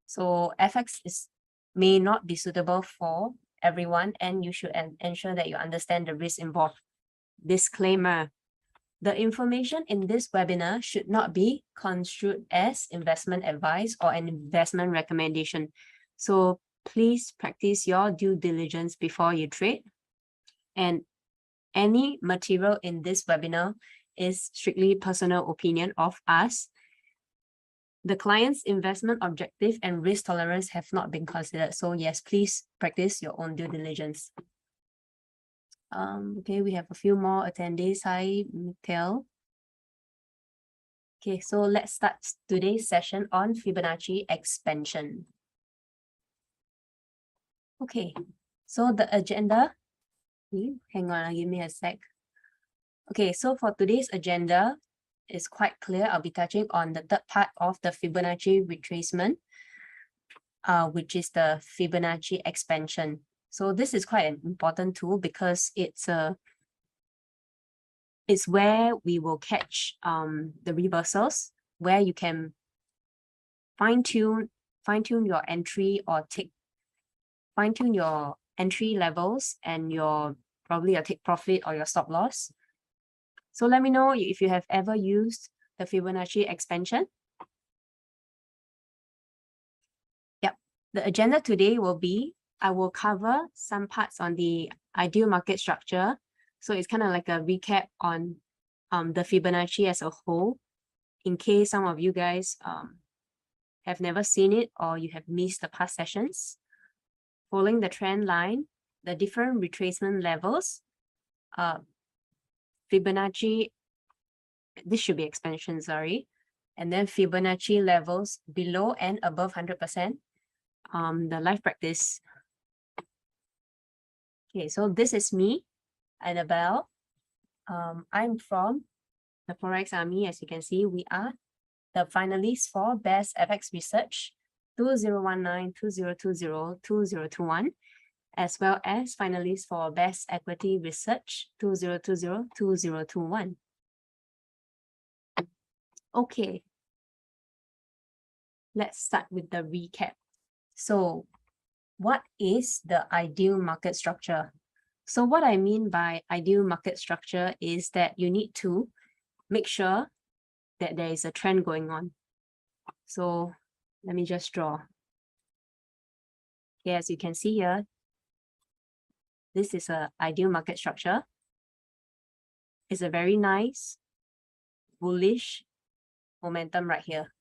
So FX may not be suitable for everyone, and you should ensure that you understand the risk involved. Disclaimer: the information in this webinar should not be construed as investment advice or an investment recommendation. So please practice your due diligence before you trade. And any material in this webinar is strictly personal opinion of us. The client's investment objective and risk tolerance have not been considered. So yes, please practice your own due diligence. Okay, we have a few more attendees. Hi, Mikhail. Okay, so let's start today's session on Fibonacci expansion. Okay, so the agenda, hang on, give me a sec. Okay, so for today's agenda, it's quite clear. I'll be touching on the third part of the Fibonacci retracement, which is the Fibonacci expansion. So this is quite an important tool because it's where we will catch the reversals, where you can fine-tune your entry or fine-tune your entry levels and probably your take profit or your stop loss. So let me know if you have ever used the Fibonacci expansion. Yep. The agenda today will be, I will cover some parts on the ideal market structure. So it's kind of like a recap on the Fibonacci as a whole, in case some of you guys have never seen it or you have missed the past sessions. Following the trend line, the different retracement levels, Fibonacci, this should be expansion, sorry, and then Fibonacci levels below and above 100%, the live practice. Okay, so this is me, Annabelle. I'm from the Forex Army. As you can see, we are the finalists for Best FX Research 2019, 2020, 2021, as well as finalists for Best Equity Research 2020, 2021. Okay, let's start with the recap. So what is the ideal market structure? So what I mean by ideal market structure is that you need to make sure that there is a trend going on. So let me just draw. Okay, as you can see here, this is an ideal market structure. It's a very nice bullish momentum right here.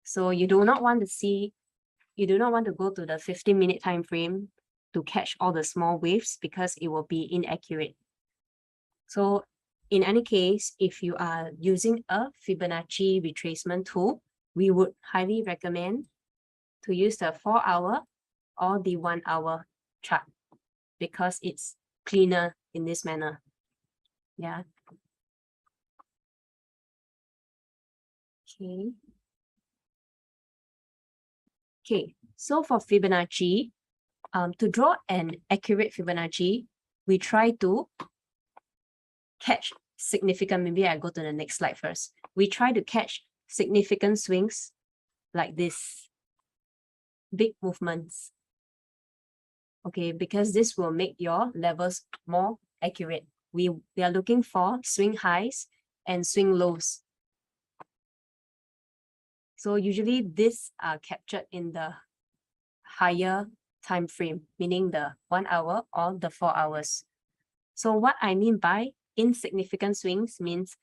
So you do not want to go to the 15-minute time frame to catch all the small waves because it will be inaccurate. So in any case, if you are using a Fibonacci retracement tool, we would highly recommend to use the 4-hour or the 1-hour chart because it's cleaner in this manner. Yeah. Okay. Okay, so for Fibonacci, to draw an accurate Fibonacci, we try to catch significant, maybe I go to the next slide first. We try to catch significant swings like this, big movements. Okay, because this will make your levels more accurate. We are looking for swing highs and swing lows. So usually these are captured in the higher time frame, meaning the 1 hour or the 4 hours. So what I mean by insignificant swings means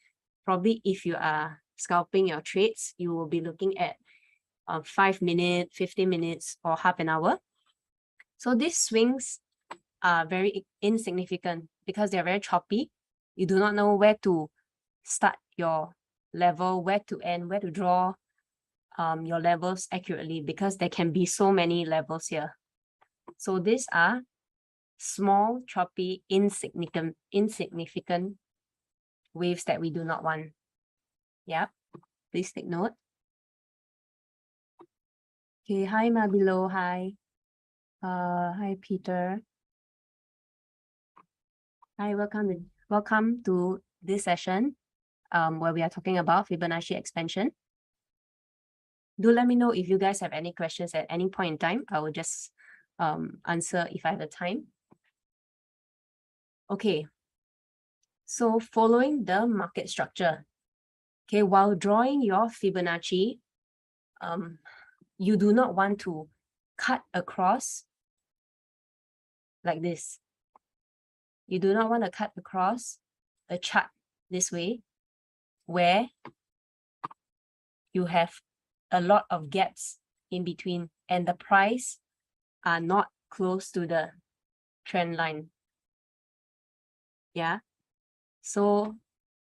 probably if you are scalping your trades, you will be looking at 5 minutes, 15 minutes, or half an hour. So these swings are very insignificant because they're very choppy. You do not know where to start your level, where to end, where to draw your levels accurately, because there can be so many levels here. So these are small, choppy, insignificant waves that we do not want. Yeah, please take note. Okay, hi Mabilo, hi. Hi Peter. Hi, welcome to this session where we are talking about Fibonacci expansion. Do let me know if you guys have any questions at any point in time. I will just answer if I have the time. Okay, so following the market structure, okay, while drawing your Fibonacci, you do not want to cut across like this. You do not want to cut across a chart this way, where you have a lot of gaps in between and the price are not close to the trend line. Yeah. So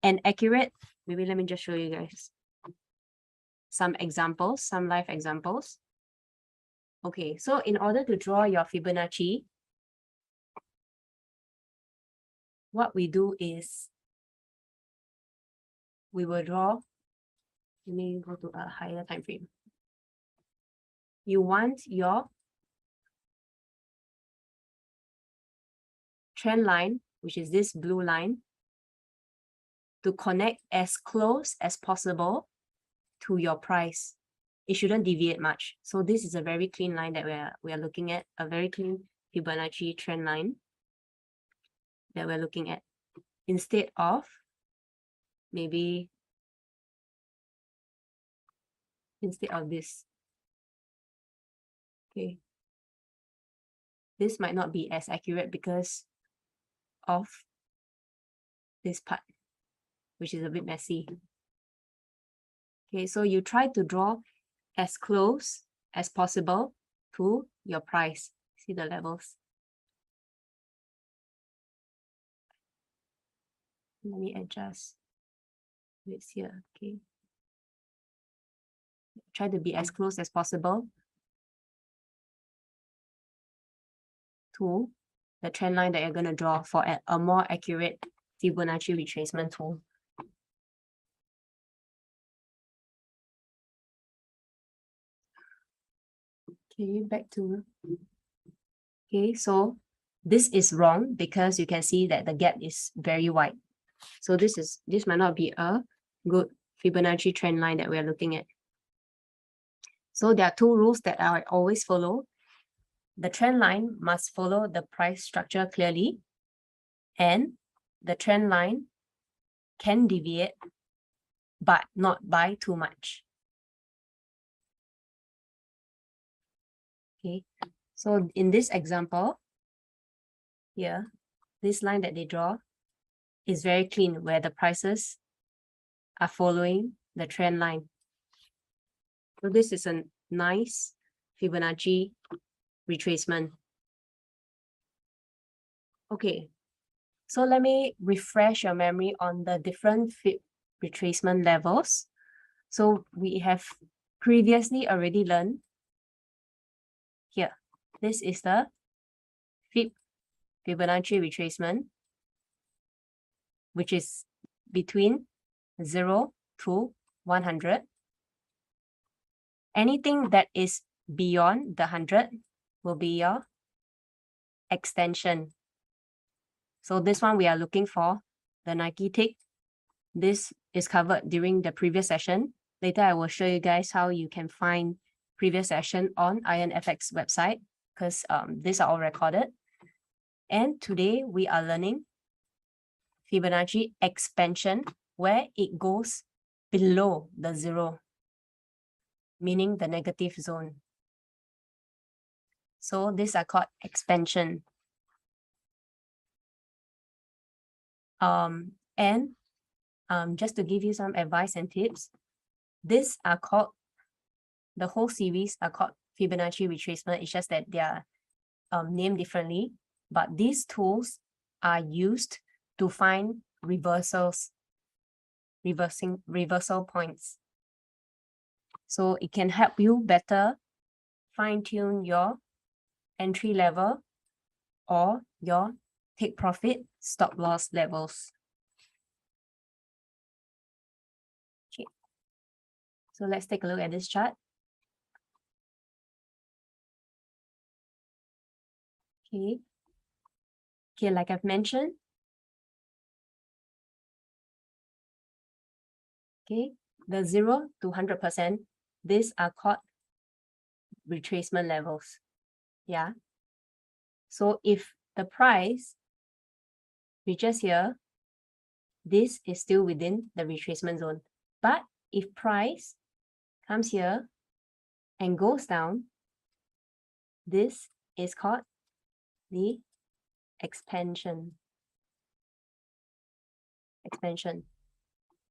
an accurate, maybe let me just show you guys some examples, some live examples. Okay, so in order to draw your Fibonacci, what we do is we will draw, let me go to a higher time frame. You want your trend line, which is this blue line, to connect as close as possible to your price. It shouldn't deviate much. So this is a very clean line that we are looking at, a very clean Fibonacci trend line that we're looking at. Instead of maybe, instead of this. Okay. This might not be as accurate because of this part, which is a bit messy. Okay, so you try to draw as close as possible to your price. See the levels. Let me adjust this here. Okay. Try to be as close as possible to the trend line that you're going to draw for a more accurate Fibonacci retracement tool. Okay, back to, okay, so this is wrong because you can see that the gap is very wide. So this might not be a good Fibonacci trend line that we are looking at. So there are two rules that I always follow. The trend line must follow the price structure clearly, and the trend line can deviate, but not by too much. Okay, so in this example here, this line that they draw is very clean, where the prices are following the trend line. So this is a nice Fibonacci retracement. Okay, so let me refresh your memory on the different Fib retracement levels. So we have previously already learned here. This is the Fibonacci retracement, which is between 0 to 100. Anything that is beyond the 100 will be your extension. So this one we are looking for the Nike tick. This is covered during the previous session. Later I will show you guys how you can find previous session on IronFX website, because these are all recorded. And today we are learning Fibonacci expansion, where it goes below the 0, meaning the negative zone. So these are called expansion. Just to give you some advice and tips, these are called, the whole series are called Fibonacci retracement. It's just that they are named differently, but these tools are used to find reversal points. So it can help you better fine-tune your entry level or your take profit stop loss levels. Okay, so let's take a look at this chart. Okay, like I've mentioned, okay, the 0 to 100%, these are called retracement levels. Yeah. So if the price reaches here, this is still within the retracement zone. But if price comes here and goes down, this is called the expansion.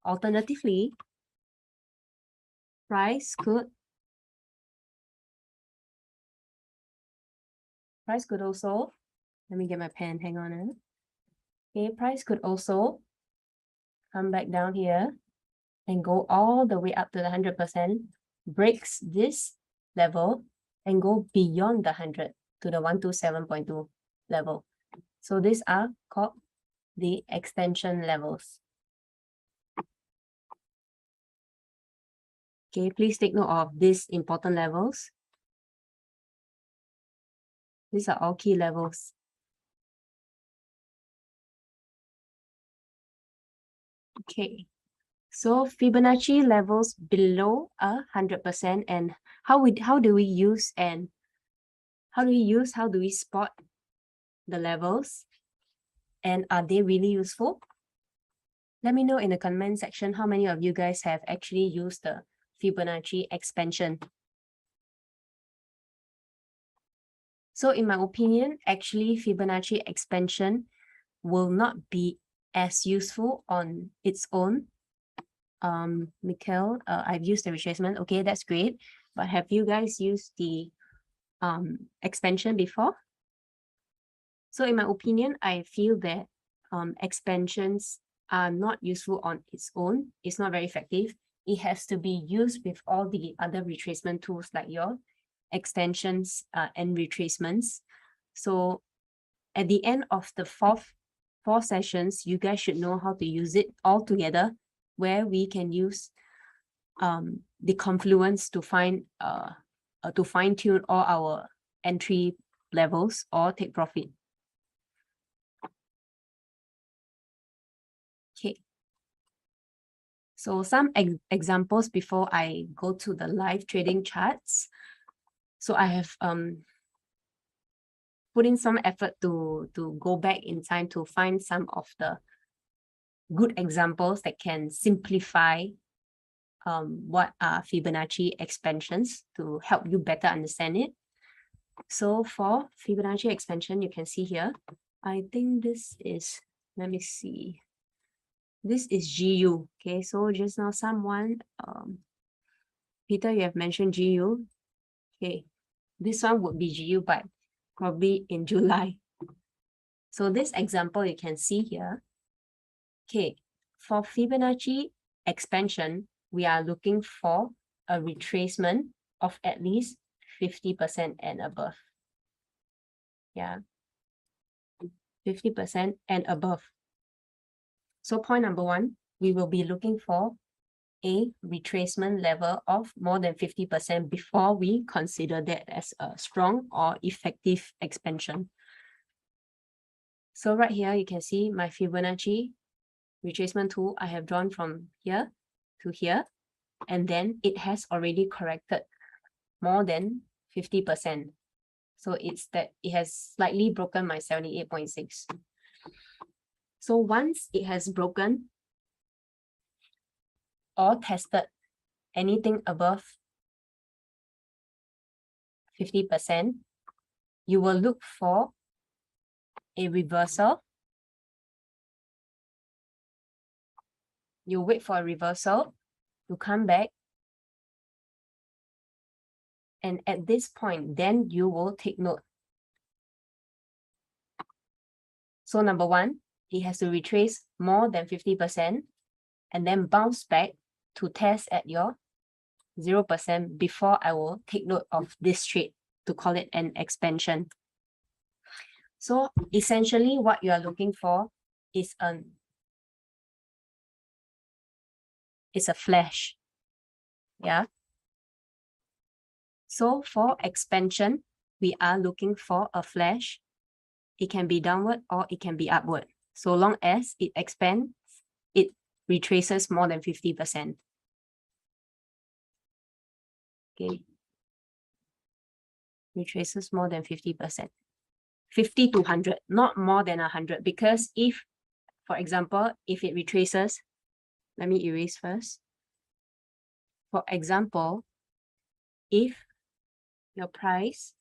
Alternatively, price could also, let me get my pen, hang on. Okay, price could also come back down here and go all the way up to the 100%, breaks this level and go beyond the 100 to the 127.2 level. So these are called the extension levels. Okay, please take note of these important levels. These are all key levels. Okay, so Fibonacci levels below 100%, and how do we spot the levels, and are they really useful? Let me know in the comment section how many of you guys have actually used the Fibonacci expansion. So in my opinion, actually Fibonacci expansion will not be as useful on its own. Mikhail, I've used the retracement. Okay, that's great. But have you guys used the expansion before? So in my opinion, I feel that expansions are not useful on its own. It's not very effective. It has to be used with all the other retracement tools like your extensions and retracements. So at the end of the four sessions, you guys should know how to use it all together, where we can use the confluence to fine-tune all our entry levels or take profit. Okay. So some examples before I go to the live trading charts. So I have put in some effort to go back in time to find some of the good examples that can simplify what are Fibonacci expansions to help you better understand it. So for Fibonacci expansion, you can see here, I think this is, let me see. This is GU. Okay, so just now someone, Peter, you have mentioned GU. Okay, this one would be GU, but probably in July. So this example you can see here. Okay, for Fibonacci expansion, we are looking for a retracement of at least 50% and above. Yeah, 50% and above. So point number one, we will be looking for a retracement level of more than 50% before we consider that as a strong or effective expansion. So right here, you can see my Fibonacci retracement tool I have drawn from here to here, and then it has already corrected more than 50%. So it's that it has slightly broken my 78.6. So once it has broken or tested anything above 50%, you will look for a reversal you wait for a reversal to come back. And at this point, then you will take note. So number one, it has to retrace more than 50% and then bounce back to test at your 0% before I will take note of this trade to call it an expansion. So essentially what you are looking for is a flash. Yeah. So for expansion, we are looking for a flash. It can be downward or it can be upward. So long as it expands, it retraces more than 50%. Okay. Retraces more than 50%. 50 to 100, not more than 100. Because if, for example, if it retraces, let me erase first. For example, if your price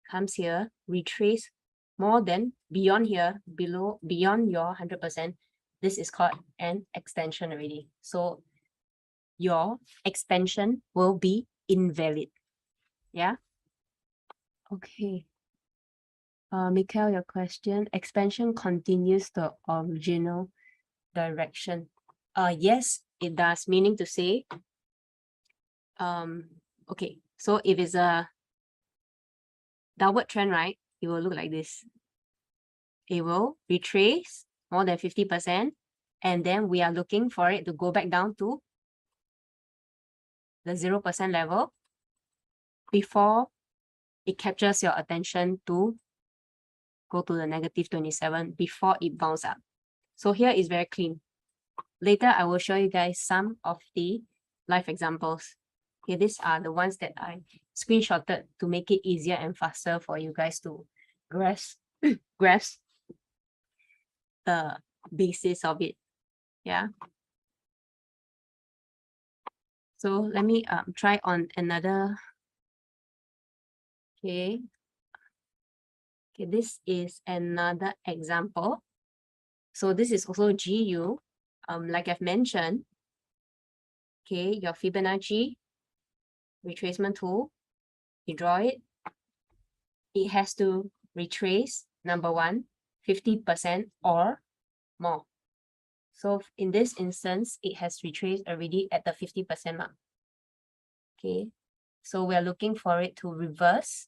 comes here, retrace more than beyond here, beyond your 100%, this is called an extension already. So your expansion will be invalid. Yeah. Okay. Mikhail, your question, expansion continues the original direction. Yes, it does, meaning to say, okay, so if it's a downward trend, right, it will look like this. It will retrace more than 50%, and then we are looking for it to go back down to the 0% level before it captures your attention to go to the negative 27 before it bounces up. So here is very clean. Later, I will show you guys some of the live examples. Okay, these are the ones that I screenshotted to make it easier and faster for you guys to grasp the basis of it. Yeah. So let me try on another. Okay. Okay, this is another example. So this is also GU. Like I've mentioned, okay, your Fibonacci retracement tool, you draw it. It has to retrace, number one, 50% or more. So in this instance, it has retraced already at the 50% mark. Okay, so we're looking for it to reverse.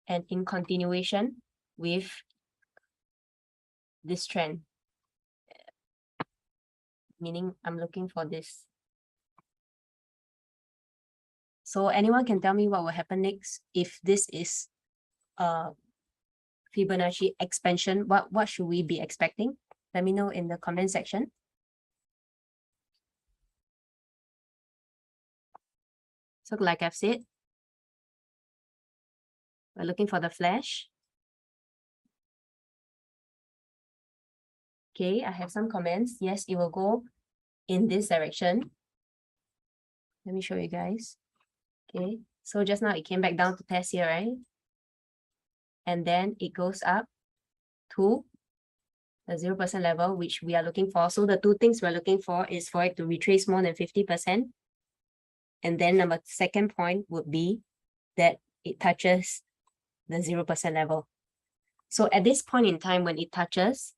And in continuation with this trend, meaning I'm looking for this. So anyone can tell me what will happen next if this is a Fibonacci expansion? What should we be expecting? Let me know in the comment section. So like I've said, we're looking for the flash. Okay, I have some comments. Yes, it will go in this direction. Let me show you guys. Okay, so just now it came back down to test here, right? And then it goes up to the 0% level, which we are looking for. So the two things we're looking for is for it to retrace more than 50%. And then second point would be that it touches the 0% level. So at this point in time, when it touches,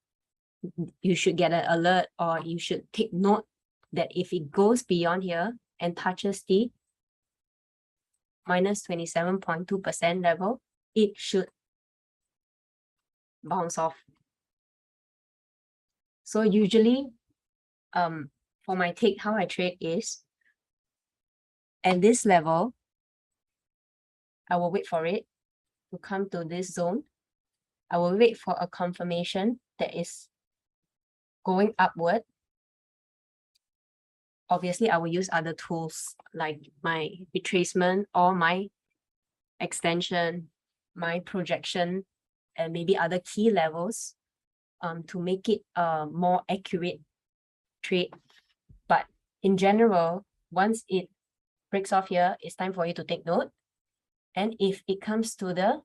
you should get an alert, or you should take note that if it goes beyond here and touches the minus 27.2% level, it should bounce off. So usually, for my take, how I trade is, at this level, I will wait for it to come to this zone. I will wait for a confirmation that is going upward. Obviously, I will use other tools like my retracement or my extension, my projection, and maybe other key levels to make it a more accurate trade. But in general, once it breaks off here, it's time for you to take note. And if it comes to the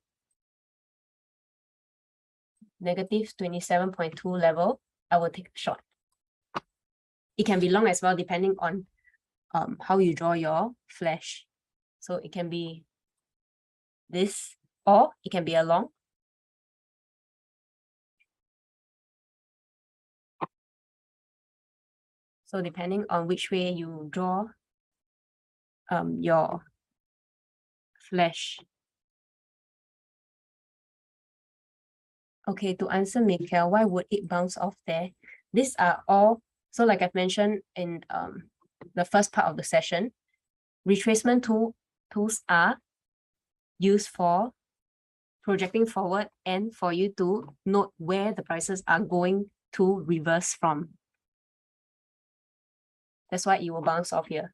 negative 27.2 level, I will take a short. It can be long as well, depending on how you draw your flash. So it can be this, or it can be a long. So depending on which way you draw your flash. Okay, to answer Mikhail, why would it bounce off there? These are all, so like I've mentioned in the first part of the session, retracement tools are used for projecting forward and for you to note where the prices are going to reverse from. That's why it will bounce off here.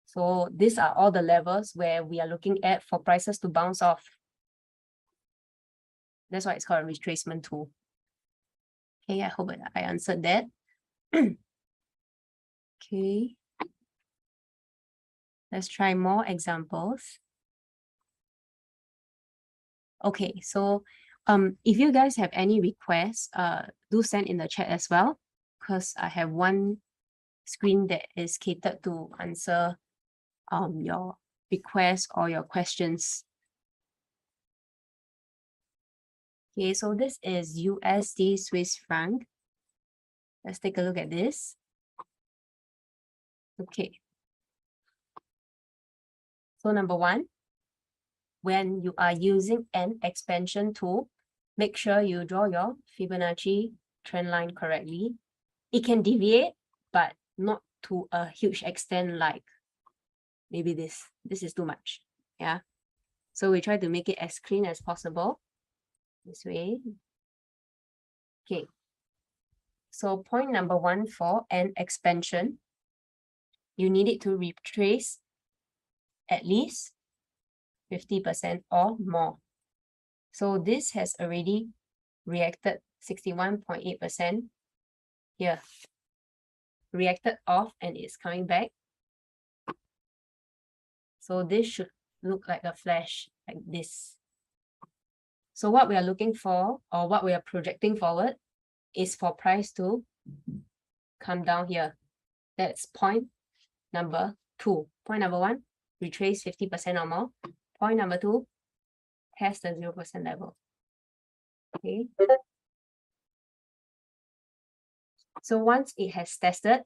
So these are all the levels where we are looking at for prices to bounce off. That's why it's called a retracement tool. Okay, I hope I answered that. Okay. Let's try more examples. Okay, so if you guys have any requests, do send in the chat as well, because I have one screen that is catered to answer your requests or your questions. Okay, so this is USD Swiss franc. Let's take a look at this. Okay. So number one, when you are using an expansion tool, make sure you draw your Fibonacci trend line correctly. It can deviate, but not to a huge extent like maybe this. This is too much. Yeah. So we try to make it as clean as possible. This way. Okay. So point number one for an expansion, you need it to retrace at least 50% or more. So this has already reacted 61.8% here. Reacted off and it's coming back. So this should look like a flash like this. So what we are looking for, or what we are projecting forward, is for price to come down here. That's point number two. Point number one, retrace 50% or more. Point number two, test the 0% level. Okay. So once it has tested,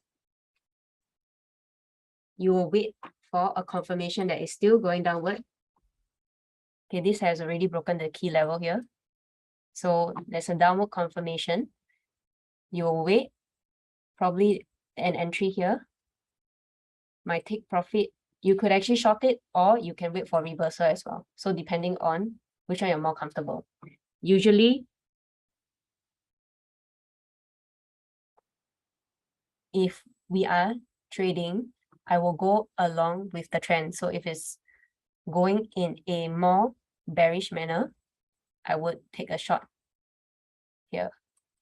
you will wait for a confirmation that is still going downward. Okay, this has already broken the key level here. So there's a downward confirmation. You will wait, probably an entry here. Might take profit. You could actually short it, or you can wait for reversal as well. So depending on which one you're more comfortable. Usually, if we are trading, I will go along with the trend. So if it's going in a more bearish manner, I would take a short here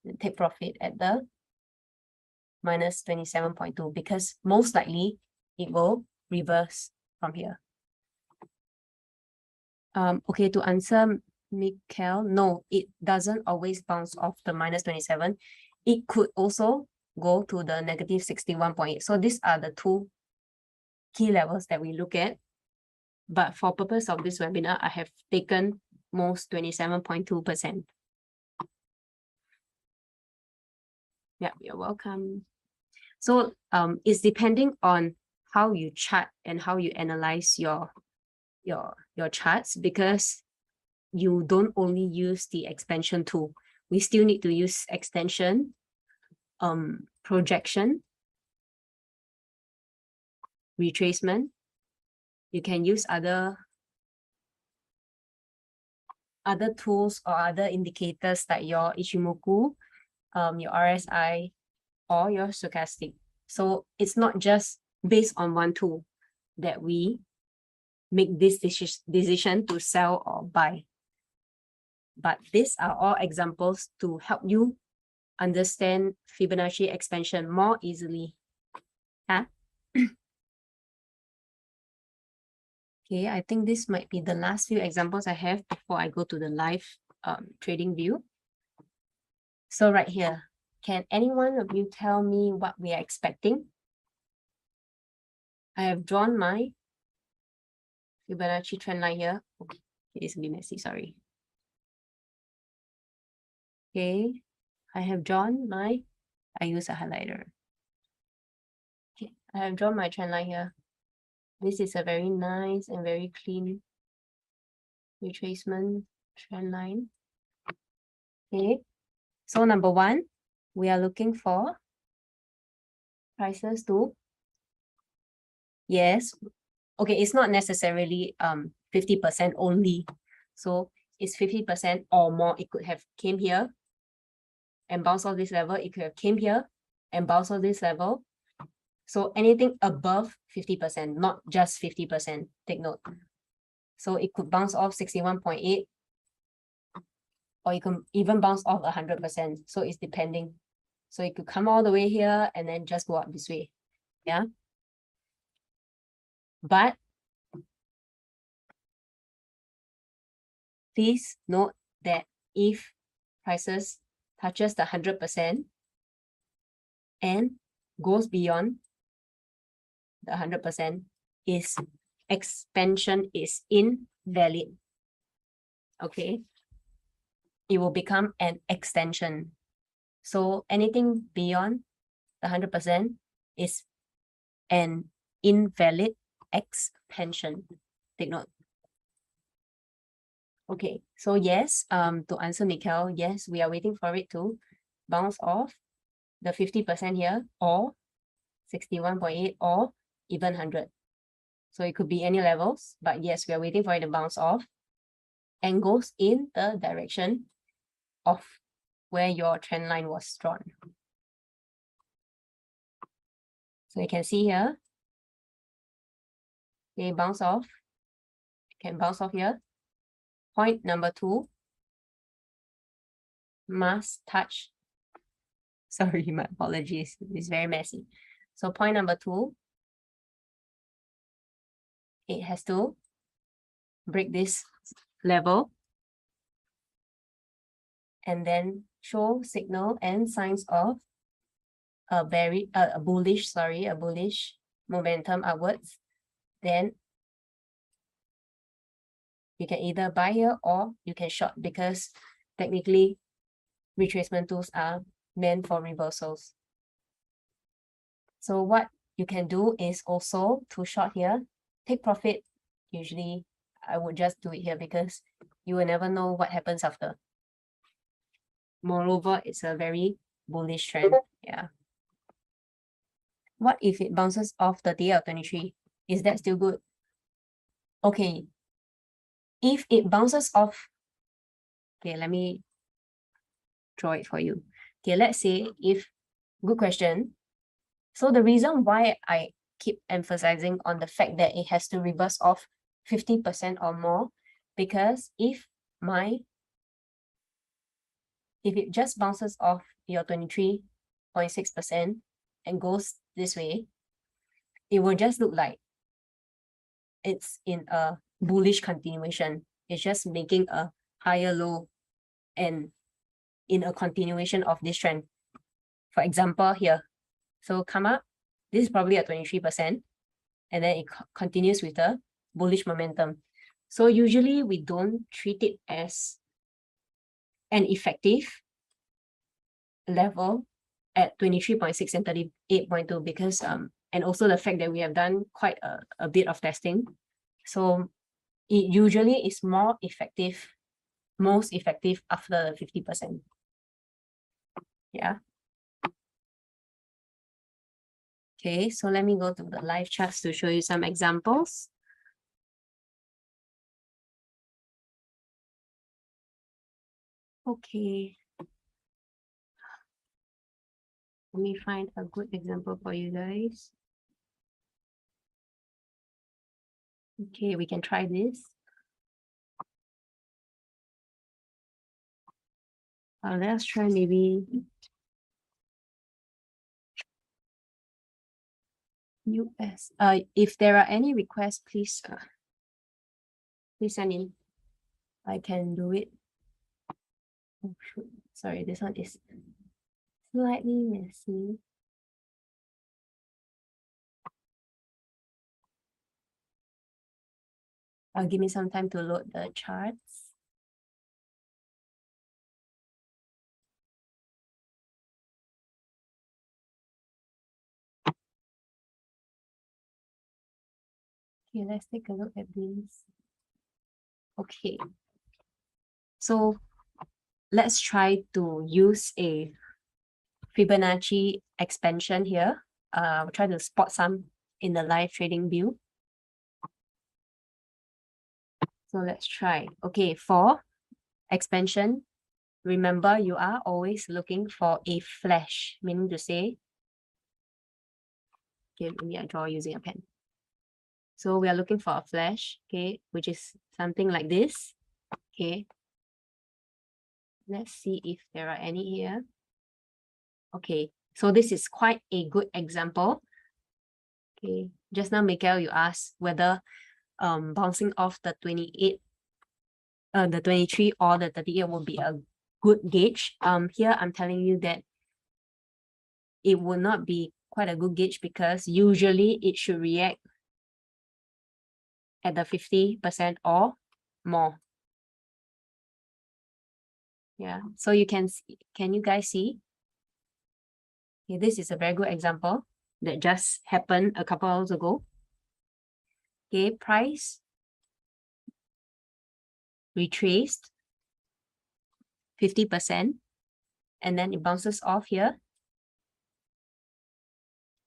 and take profit at the minus 27.2, because most likely it will reverse from here. Okay, to answer Mikhail, no, it doesn't always bounce off the minus 27. It could also go to the negative 61.8. So these are the two key levels that we look at. But for purpose of this webinar, I have taken most 27.2%. Yeah, you're welcome. So it's depending on how you chart and how you analyze your charts, because you don't only use the expansion tool. We still need to use extension, projection, retracement. You can use other tools or other indicators like your Ichimoku, your RSI, or your stochastic. So it's not just based on one tool that we make this decision to sell or buy. But these are all examples to help you understand Fibonacci expansion more easily. Huh? Okay, I think this might be the last few examples I have before I go to the live trading view. So right here, can any one of you tell me what we are expecting? I have drawn my Fibonacci trend line here. Okay, it's a bit messy, sorry. Okay, I have drawn my, I use a highlighter. Okay, I have drawn my trend line here. This is a very nice and very clean retracement trend line. Okay, so number one, we are looking for prices to, yes, okay, it's not necessarily 50% only. So it's 50% or more. It could have came here and bounced off this level. It could have came here and bounced off this level. So anything above 50%, not just 50%, take note. So it could bounce off 61.8, or it can even bounce off 100%. So it's depending. So it could come all the way here and then just go up this way. Yeah. But please note that if prices touches the 100% and goes beyond the 100%, is expansion is invalid. Okay, it will become an extension. So anything beyond the 100% is an invalid expansion. Take note. Okay, so yes, to answer Mikhail, yes, we are waiting for it to bounce off the 50% here, or 61.8, or even 100. So it could be any levels, but yes, we are waiting for it to bounce off and goes in the direction of where your trend line was drawn. So you can see here, they bounce off, can bounce off here. Point number 2, must touch. Sorry, my apologies. It's very messy. So point number 2, it has to break this level and then show signal and signs of a bullish momentum upwards. Then you can either buy here or you can short, because technically retracement tools are meant for reversals. So what you can do is also to short here, take profit. Usually I would just do it here because you will never know what happens after. Moreover, it's a very bullish trend. Yeah. What if it bounces off 38 or 23? Is that still good? Okay. If it bounces off, okay, let me draw it for you. Okay, let's say if, good question. So the reason why I keep emphasizing on the fact that it has to reverse off 50% or more, because if it just bounces off your 23.6% and goes this way, it will just look like it's in a bullish continuation. It's just making a higher low and in a continuation of this trend. For example, here. So come up, this is probably at 23%, and then it continues with a bullish momentum. So usually we don't treat it as an effective level at 23.6 and 38.2 because and also the fact that we have done quite a bit of testing. So it usually is most effective after 50%. Yeah. Okay, so let me go to the live charts to show you some examples. Okay. Let me find a good example for you guys. Okay, we can try this. Let's try maybe US. If there are any requests, please send in. I can do it. Oh, shoot. Sorry, this one is Slightly messy. Give me some time to load the charts. Okay, let's take a look at this. Okay. So let's try to use a Fibonacci expansion here. We'll try to spot some in the live trading view. So let's try. Okay, for expansion, remember you are always looking for a flash, meaning to say, okay, maybe I draw using a pen. So we are looking for a flash, okay, which is something like this. Okay. Let's see if there are any here. Okay, so this is quite a good example. Okay, just now, Mikael, you asked whether bouncing off the 28, the 23 or the 38 will be a good gauge. Here I'm telling you that it will not be quite a good gauge because usually it should react at the 50% or more. Yeah, so you can see, can you guys see? Okay, this is a very good example that just happened a couple hours ago. Okay, price retraced 50%, and then it bounces off here.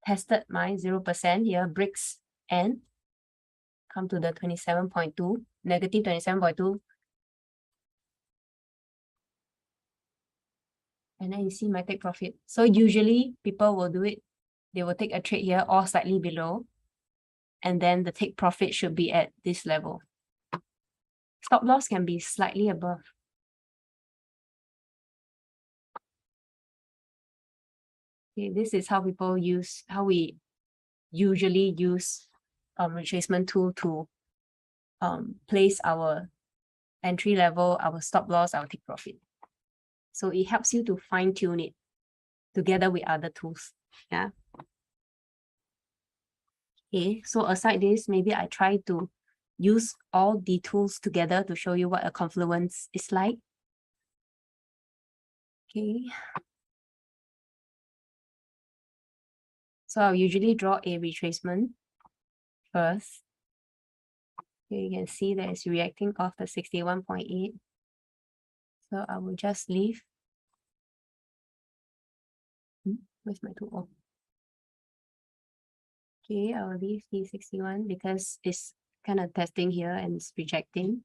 Tested my 0% here, breaks and come to the 27.2, negative 27.2. And then you see my take profit. So usually people will do it. They will take a trade here or slightly below. And then the take profit should be at this level. Stop loss can be slightly above. Okay, this is how people use, how we usually use retracement tool to place our entry level, our stop loss, our take profit. So it helps you to fine tune it together with other tools. Yeah. Okay, so aside this, maybe I try to use all the tools together to show you what a confluence is like. Okay. So I'll usually draw a retracement first. Okay, you can see that it's reacting off the 61.8. So I will just leave. Where's my tool? Oh. Okay, I will leave the 61 because it's kind of testing here and it's rejecting.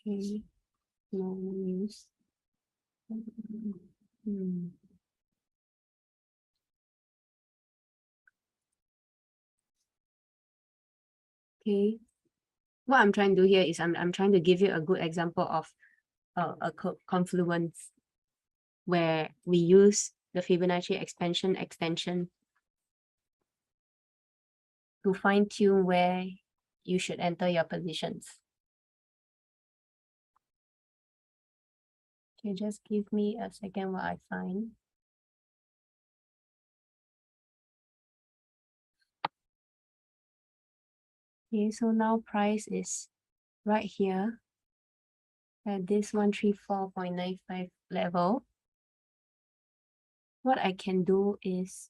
Okay, no news. Okay, what I'm trying to do here is I'm trying to give you a good example of a confluence where we use the Fibonacci extension to fine tune where you should enter your positions. Okay, just give me a second while I find. Okay, so now price is right here at this 134.95 level. What I can do is,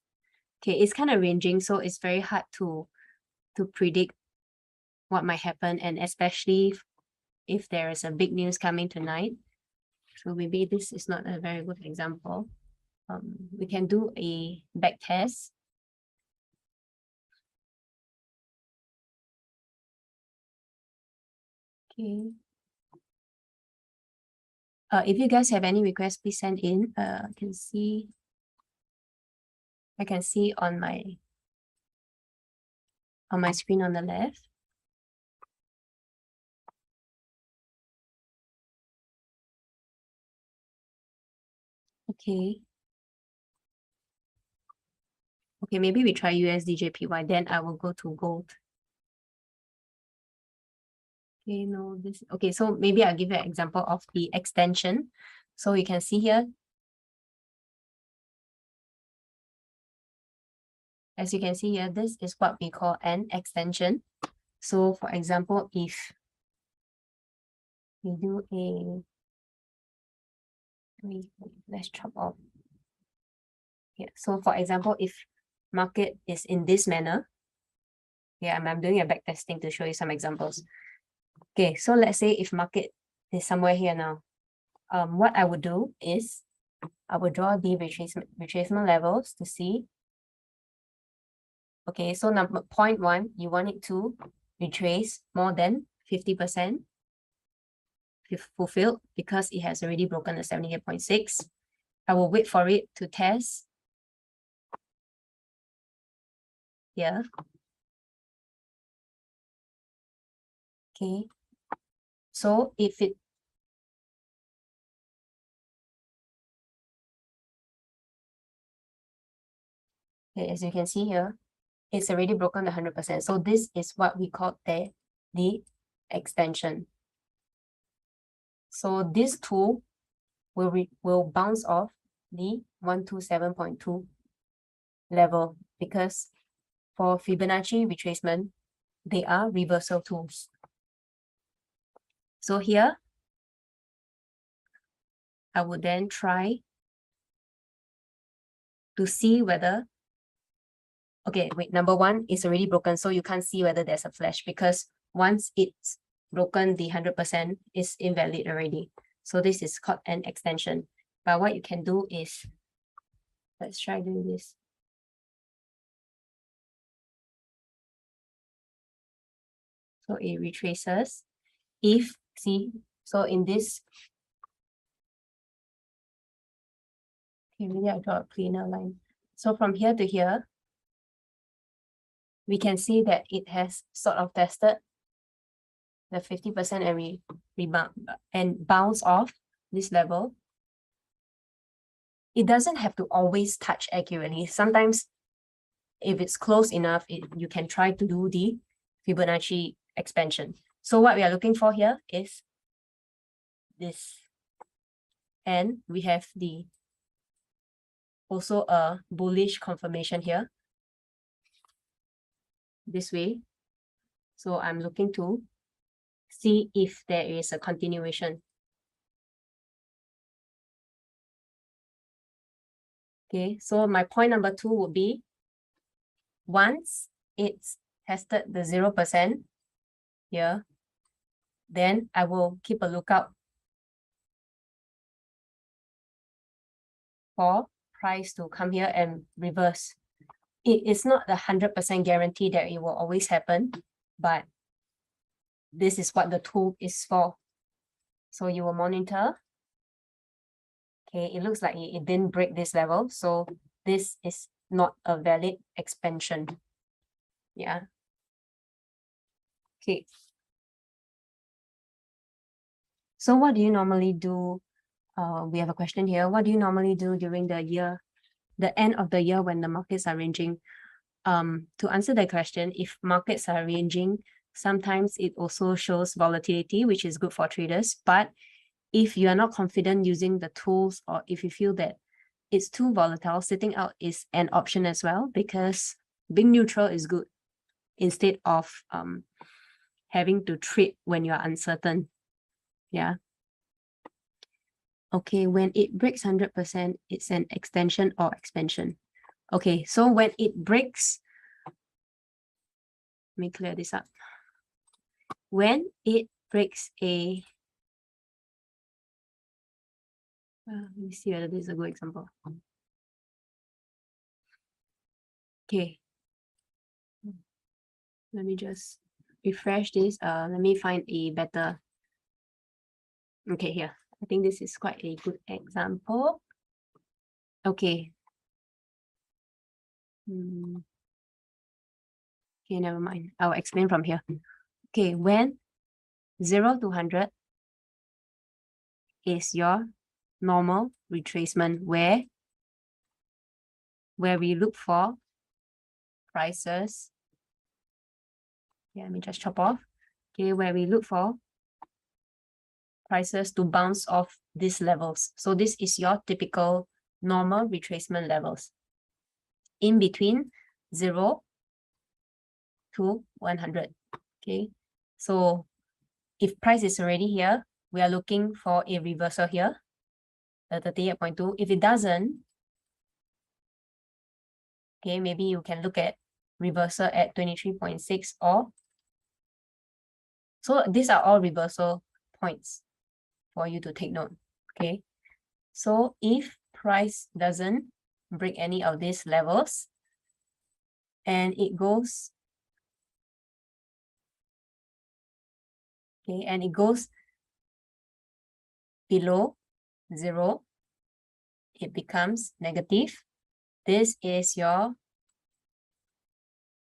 okay, it's kind of ranging, so it's very hard to predict what might happen, and especially if there is a big news coming tonight. So maybe this is not a very good example. We can do a back test. Okay. If you guys have any requests, please send in. I can see on my screen on the left. Okay. Okay, maybe we try USD JPY, then I will go to gold. Okay, no, this, okay, so maybe I'll give you an example of the extension. So you can see here, as you can see here, this is what we call an extension. So for example, if we do let's chop off. Yeah, so for example, if market is in this manner, yeah, I'm doing a back testing to show you some examples. Okay, so let's say if market is somewhere here now, what I would do is I would draw the retracement levels to see. Okay, so number 0.1, you want it to retrace more than 50% fulfilled because it has already broken the 78.6. I will wait for it to test here. Okay, so if it okay, as you can see here, it's already broken the 100%. So this is what we call the extension. So this tool will bounce off the 127.2 level because for Fibonacci retracement, they are reversal tools. So here, I would then try to see whether, okay, wait, number one is already broken, so you can't see whether there's a flash because once it's broken, the 100% is invalid already. So this is called an extension. But what you can do is, let's try doing this. So it retraces. If, see, so in this, okay, maybe I draw a cleaner line. So from here to here, we can see that it has sort of tested the 50% and rebound and bounce off this level. It doesn't have to always touch accurately. Sometimes if it's close enough, you can try to do the Fibonacci expansion. So what we are looking for here is this. And we have also a bullish confirmation here. This way. So I'm looking to see if there is a continuation. Okay, so my point number 2 would be once it's tested the 0% here, then I will keep a lookout for price to come here and reverse. It is not the 100% guarantee that it will always happen, but this is what the tool is for. So you will monitor. Okay, it looks like it didn't break this level, so this is not a valid expansion. Yeah. Okay. So what do you normally do? We have a question here. What do you normally do during the year, the end of the year when the markets are ranging? To answer that question, if markets are ranging, sometimes it also shows volatility, which is good for traders. But if you are not confident using the tools, or if you feel that it's too volatile, sitting out is an option as well, because being neutral is good instead of having to trade when you are uncertain. Yeah. Okay, when it breaks 100%, it's an extension or expansion. Okay, so when it breaks, let me clear this up. When it breaks a, let me see whether this is a good example. Okay. Let me just refresh this. Let me find a better. Okay, here. I think this is quite a good example. Okay. Okay, never mind. I'll explain from here. Okay, when 0 to 100 is your normal retracement where we look for prices. Yeah, let me just chop off. okay, where we look for prices to bounce off these levels. So this is your typical normal retracement levels in between 0 to 100. Okay, so if price is already here, we are looking for a reversal here, the 38.2. If it doesn't, okay, maybe you can look at reversal at 23.6 or so. These are all reversal points for you to take note. Okay, so if price doesn't break any of these levels and it goes, okay, and it goes below 0, it becomes negative. This is your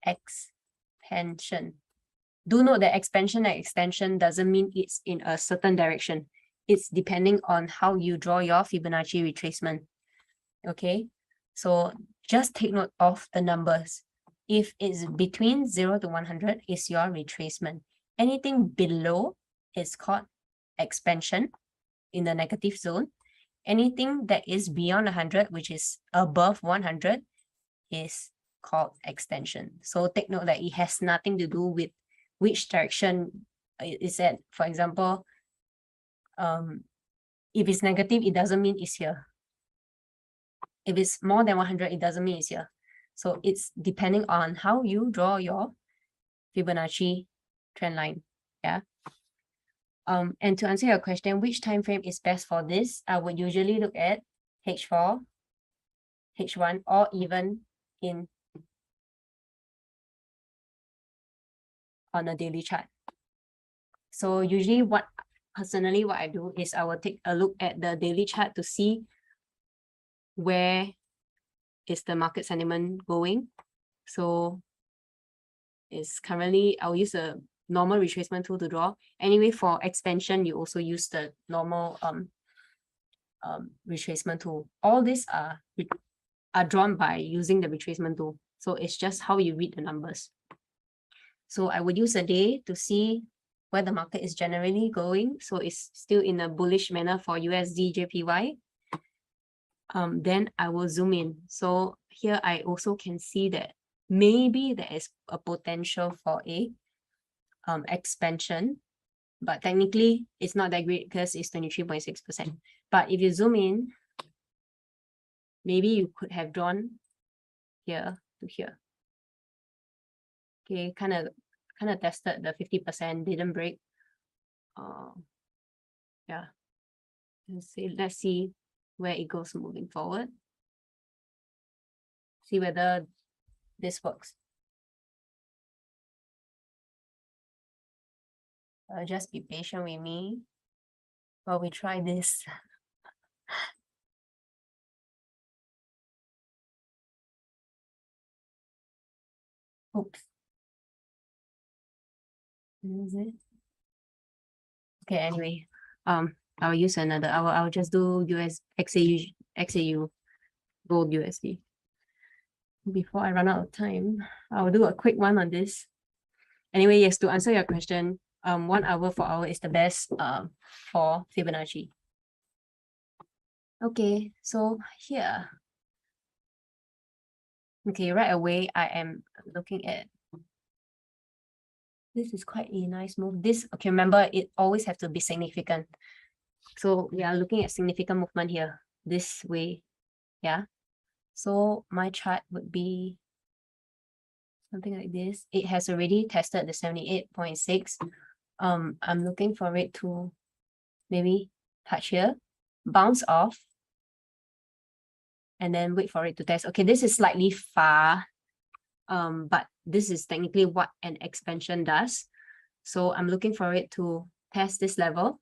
expansion. Do note that expansion and extension doesn't mean it's in a certain direction. It's depending on how you draw your Fibonacci retracement. Okay, so just take note of the numbers. If it's between 0 to 100 is your retracement. Anything below is called expansion in the negative zone. Anything that is beyond 100, which is above 100, is called extension. So take note that it has nothing to do with which direction it is at. For example, if it's negative, it doesn't mean it's here. If it's more than 100, it doesn't mean it's here. So it's depending on how you draw your Fibonacci trend line. Yeah. And to answer your question, which time frame is best for this? I would usually look at H4, H1, or even on a daily chart. So usually personally what I do is I will take a look at the daily chart to see where is the market sentiment going. So it's currently, I'll use a normal retracement tool to draw. Anyway, for expansion, you also use the normal retracement tool. All these are drawn by using the retracement tool. So it's just how you read the numbers. So I would use a day to see where the market is generally going. So it's still in a bullish manner for USD JPY. Then I will zoom in. So here I also can see that maybe there is a potential for a expansion, but technically it's not that great because it's 23.6%. But if you zoom in, maybe you could have drawn here to here. Okay, kind of tested the 50%, didn't break. Yeah. Let's see where it goes moving forward. See whether this works. Just be patient with me while we try this. Oops. Is it? Okay, anyway, I'll use another. I'll just do XAU gold USD. Before I run out of time, I'll do a quick one on this. Anyway, yes, to answer your question, 1 hour, 4 hour is the best for Fibonacci. Okay, so here. Okay, right away, I am looking at, this is quite a nice move. This, okay, remember, it always have to be significant. So we are looking at significant movement here, this way, yeah. So my chart would be something like this. It has already tested the 78.6. I'm looking for it to maybe touch here, bounce off, and then wait for it to test. Okay, this is slightly far, but this is technically what an expansion does. So I'm looking for it to test this level.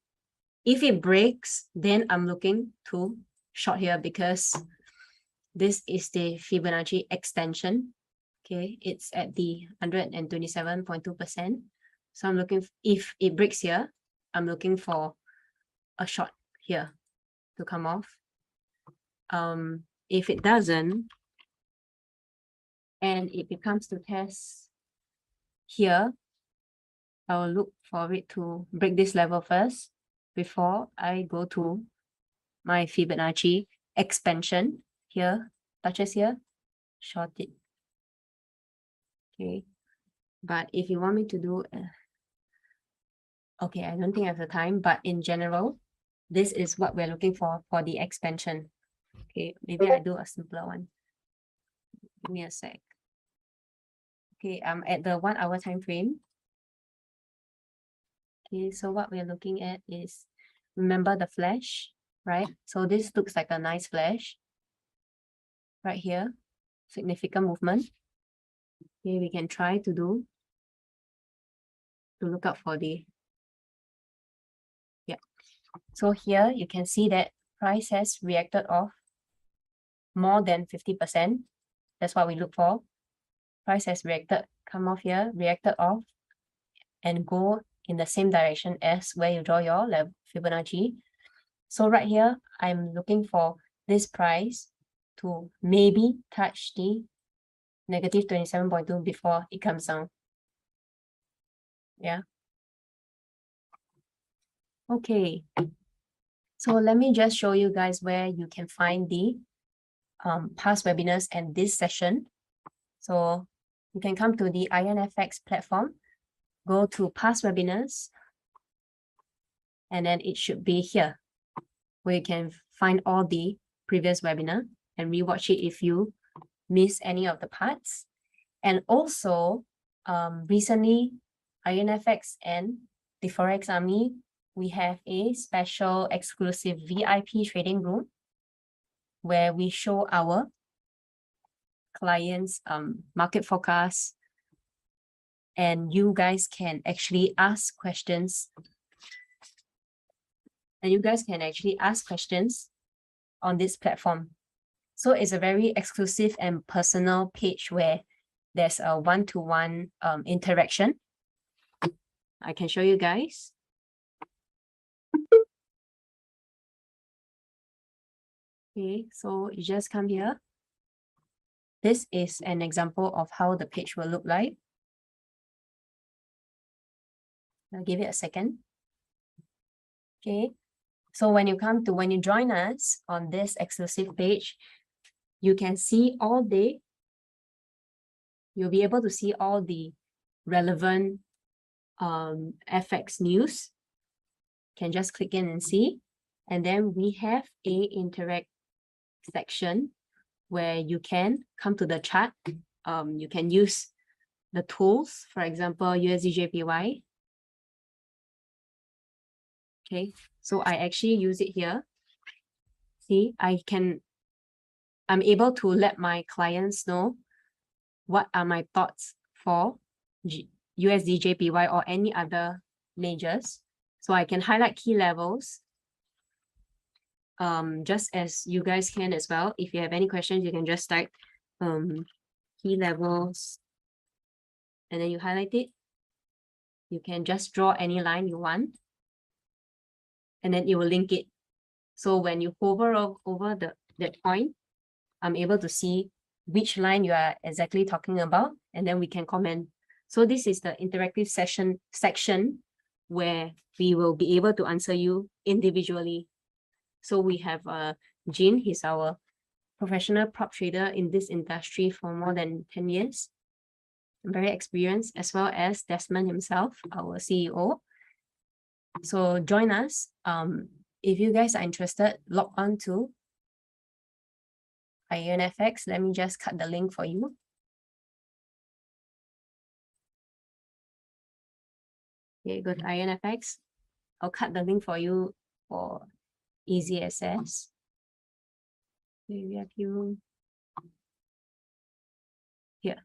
If it breaks, then I'm looking to short here because this is the Fibonacci extension. Okay, it's at the 127.2%. So I'm looking, if it breaks here, I'm looking for a short here to come off. If it doesn't, and it becomes to test here, I will look for it to break this level first before I go to my Fibonacci expansion here, touches here, short it. Okay, but if you want me to do, okay, I don't think I have the time, but in general, this is what we're looking for the expansion. Okay, maybe I do a simpler one. Give me a sec. Okay, I'm at the 1 hour time frame. Okay, so what we're looking at is, remember the flash, right? So this looks like a nice flash right here, significant movement. Okay, we can try to look out for the, yeah. So here you can see that price has reacted off more than 50%. That's what we look for. Price has reacted, come off here, reacted off, and go in the same direction as where you draw your level Fibonacci. So right here, I'm looking for this price to maybe touch the negative 27.2 before it comes down. Yeah. Okay. So let me just show you guys where you can find the past webinars and this session. So you can come to the IronFX platform, go to past webinars, and then it should be here, where you can find all the previous webinar and rewatch it if you miss any of the parts. And also, recently, IronFX and the Forex Army, we have a special exclusive VIP trading room where we show our clients market forecast, and you guys can actually ask questions. On this platform. So it's a very exclusive and personal page where there's a one-to-one interaction. I can show you guys. Okay, so you just come here. This is an example of how the page will look like. I'll give it a second. Okay, so when you join us on this exclusive page, you can see all day. You'll be able to see all the relevant FX news. Can just click in and see. And then we have a interact section where you can come to the chart. You can use the tools, for example, USDJPY. Okay, so I actually use it here. See, I'm able to let my clients know what are my thoughts for USDJPY or any other majors. So I can highlight key levels, just as you guys can as well. If you have any questions, you can just type key levels and then you highlight it. You can just draw any line you want and then it will link it. So when you hover over that point, I'm able to see which line you are exactly talking about, and then we can comment. So this is the interactive section where we will be able to answer you individually. So we have Jean, he's our professional prop trader in this industry for more than 10 years. Very experienced, as well as Desmond himself, our CEO. So join us. If you guys are interested, log on to IronFX. Let me just cut the link for you. Okay, go to IronFX. I'll cut the link for you for easy access. Okay, we have you here.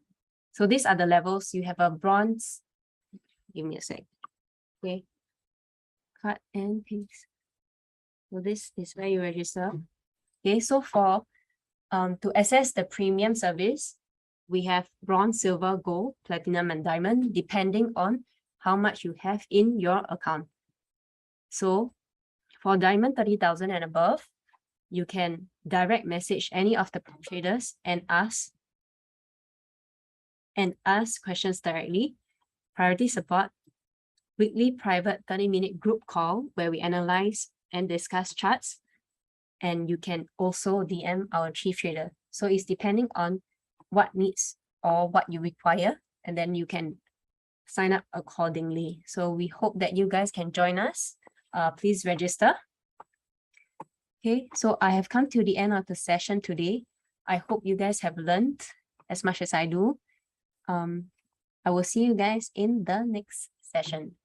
So these are the levels. You have a bronze. Give me a sec. Okay. Cut and paste. So this is where you register. Okay, so for to access the premium service, we have bronze, silver, gold, platinum, and diamond, depending on how much you have in your account. So for diamond 30,000 and above, you can direct message any of the traders and ask questions directly. Priority support weekly private 30-minute group call where we analyze and discuss charts. And you can also DM our chief trader. So it's depending on what needs or what you require, and then you can sign up accordingly. So we hope that you guys can join us. Please register. Okay, so I have come to the end of the session today. I hope you guys have learned as much as I do. I will see you guys in the next session.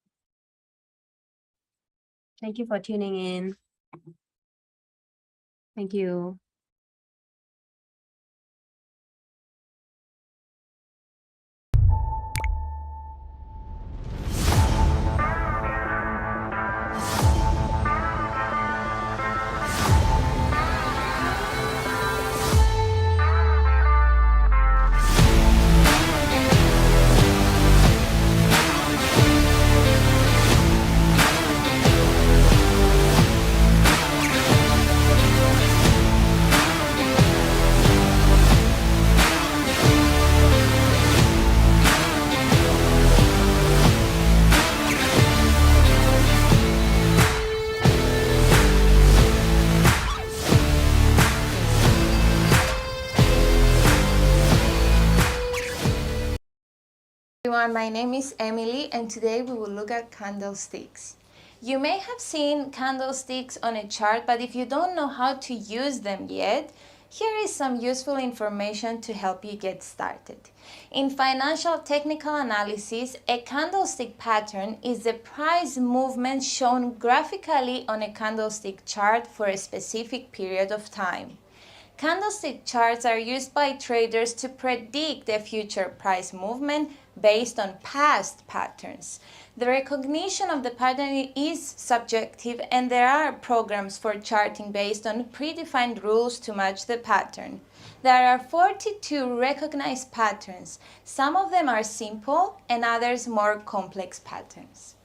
Thank you for tuning in. Thank you. Everyone, my name is Emily and today we will look at candlesticks. You may have seen candlesticks on a chart, but if you don't know how to use them yet, here is some useful information to help you get started. In financial technical analysis, a candlestick pattern is the price movement shown graphically on a candlestick chart for a specific period of time. Candlestick charts are used by traders to predict the future price movement based on past patterns. The recognition of the pattern is subjective, and there are programs for charting based on predefined rules to match the pattern. There are 42 recognized patterns. Some of them are simple and others more complex patterns.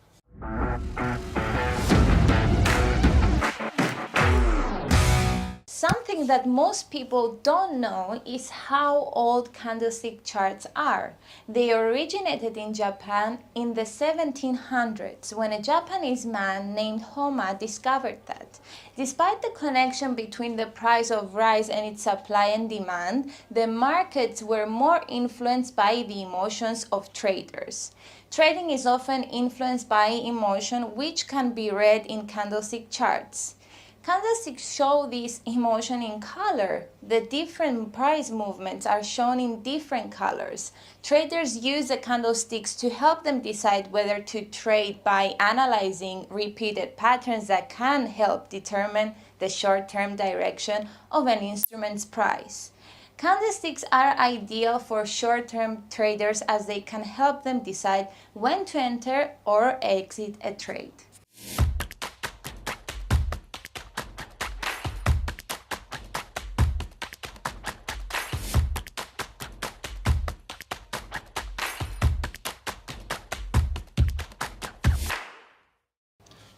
Something that most people don't know is how old candlestick charts are. They originated in Japan in the 1700s when a Japanese man named Homa discovered that. Despite the connection between the price of rice and its supply and demand, the markets were more influenced by the emotions of traders. Trading is often influenced by emotion, which can be read in candlestick charts. Candlesticks show this emotion in color. The different price movements are shown in different colors. Traders use the candlesticks to help them decide whether to trade by analyzing repeated patterns that can help determine the short-term direction of an instrument's price. Candlesticks are ideal for short-term traders as they can help them decide when to enter or exit a trade.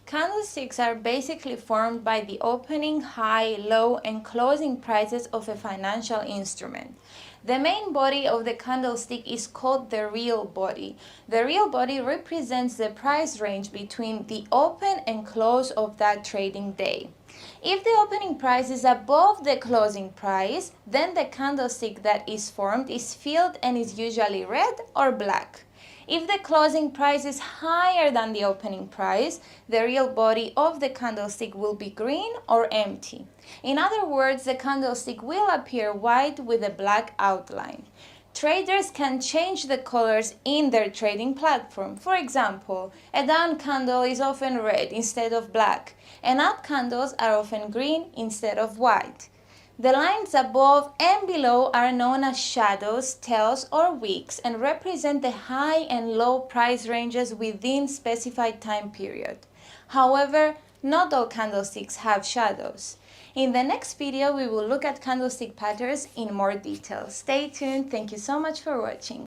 Candlesticks are basically formed by the opening, high, low, and closing prices of a financial instrument. The main body of the candlestick is called the real body. The real body represents the price range between the open and close of that trading day. If the opening price is above the closing price, then the candlestick that is formed is filled and is usually red or black. If the closing price is higher than the opening price, the real body of the candlestick will be green or empty. In other words, the candlestick will appear white with a black outline. Traders can change the colors in their trading platform. For example, a down candle is often red instead of black, and up candles are often green instead of white. The lines above and below are known as shadows, tails, or wicks and represent the high and low price ranges within specified time period. However, not all candlesticks have shadows. In the next video, we will look at candlestick patterns in more detail. Stay tuned. Thank you so much for watching.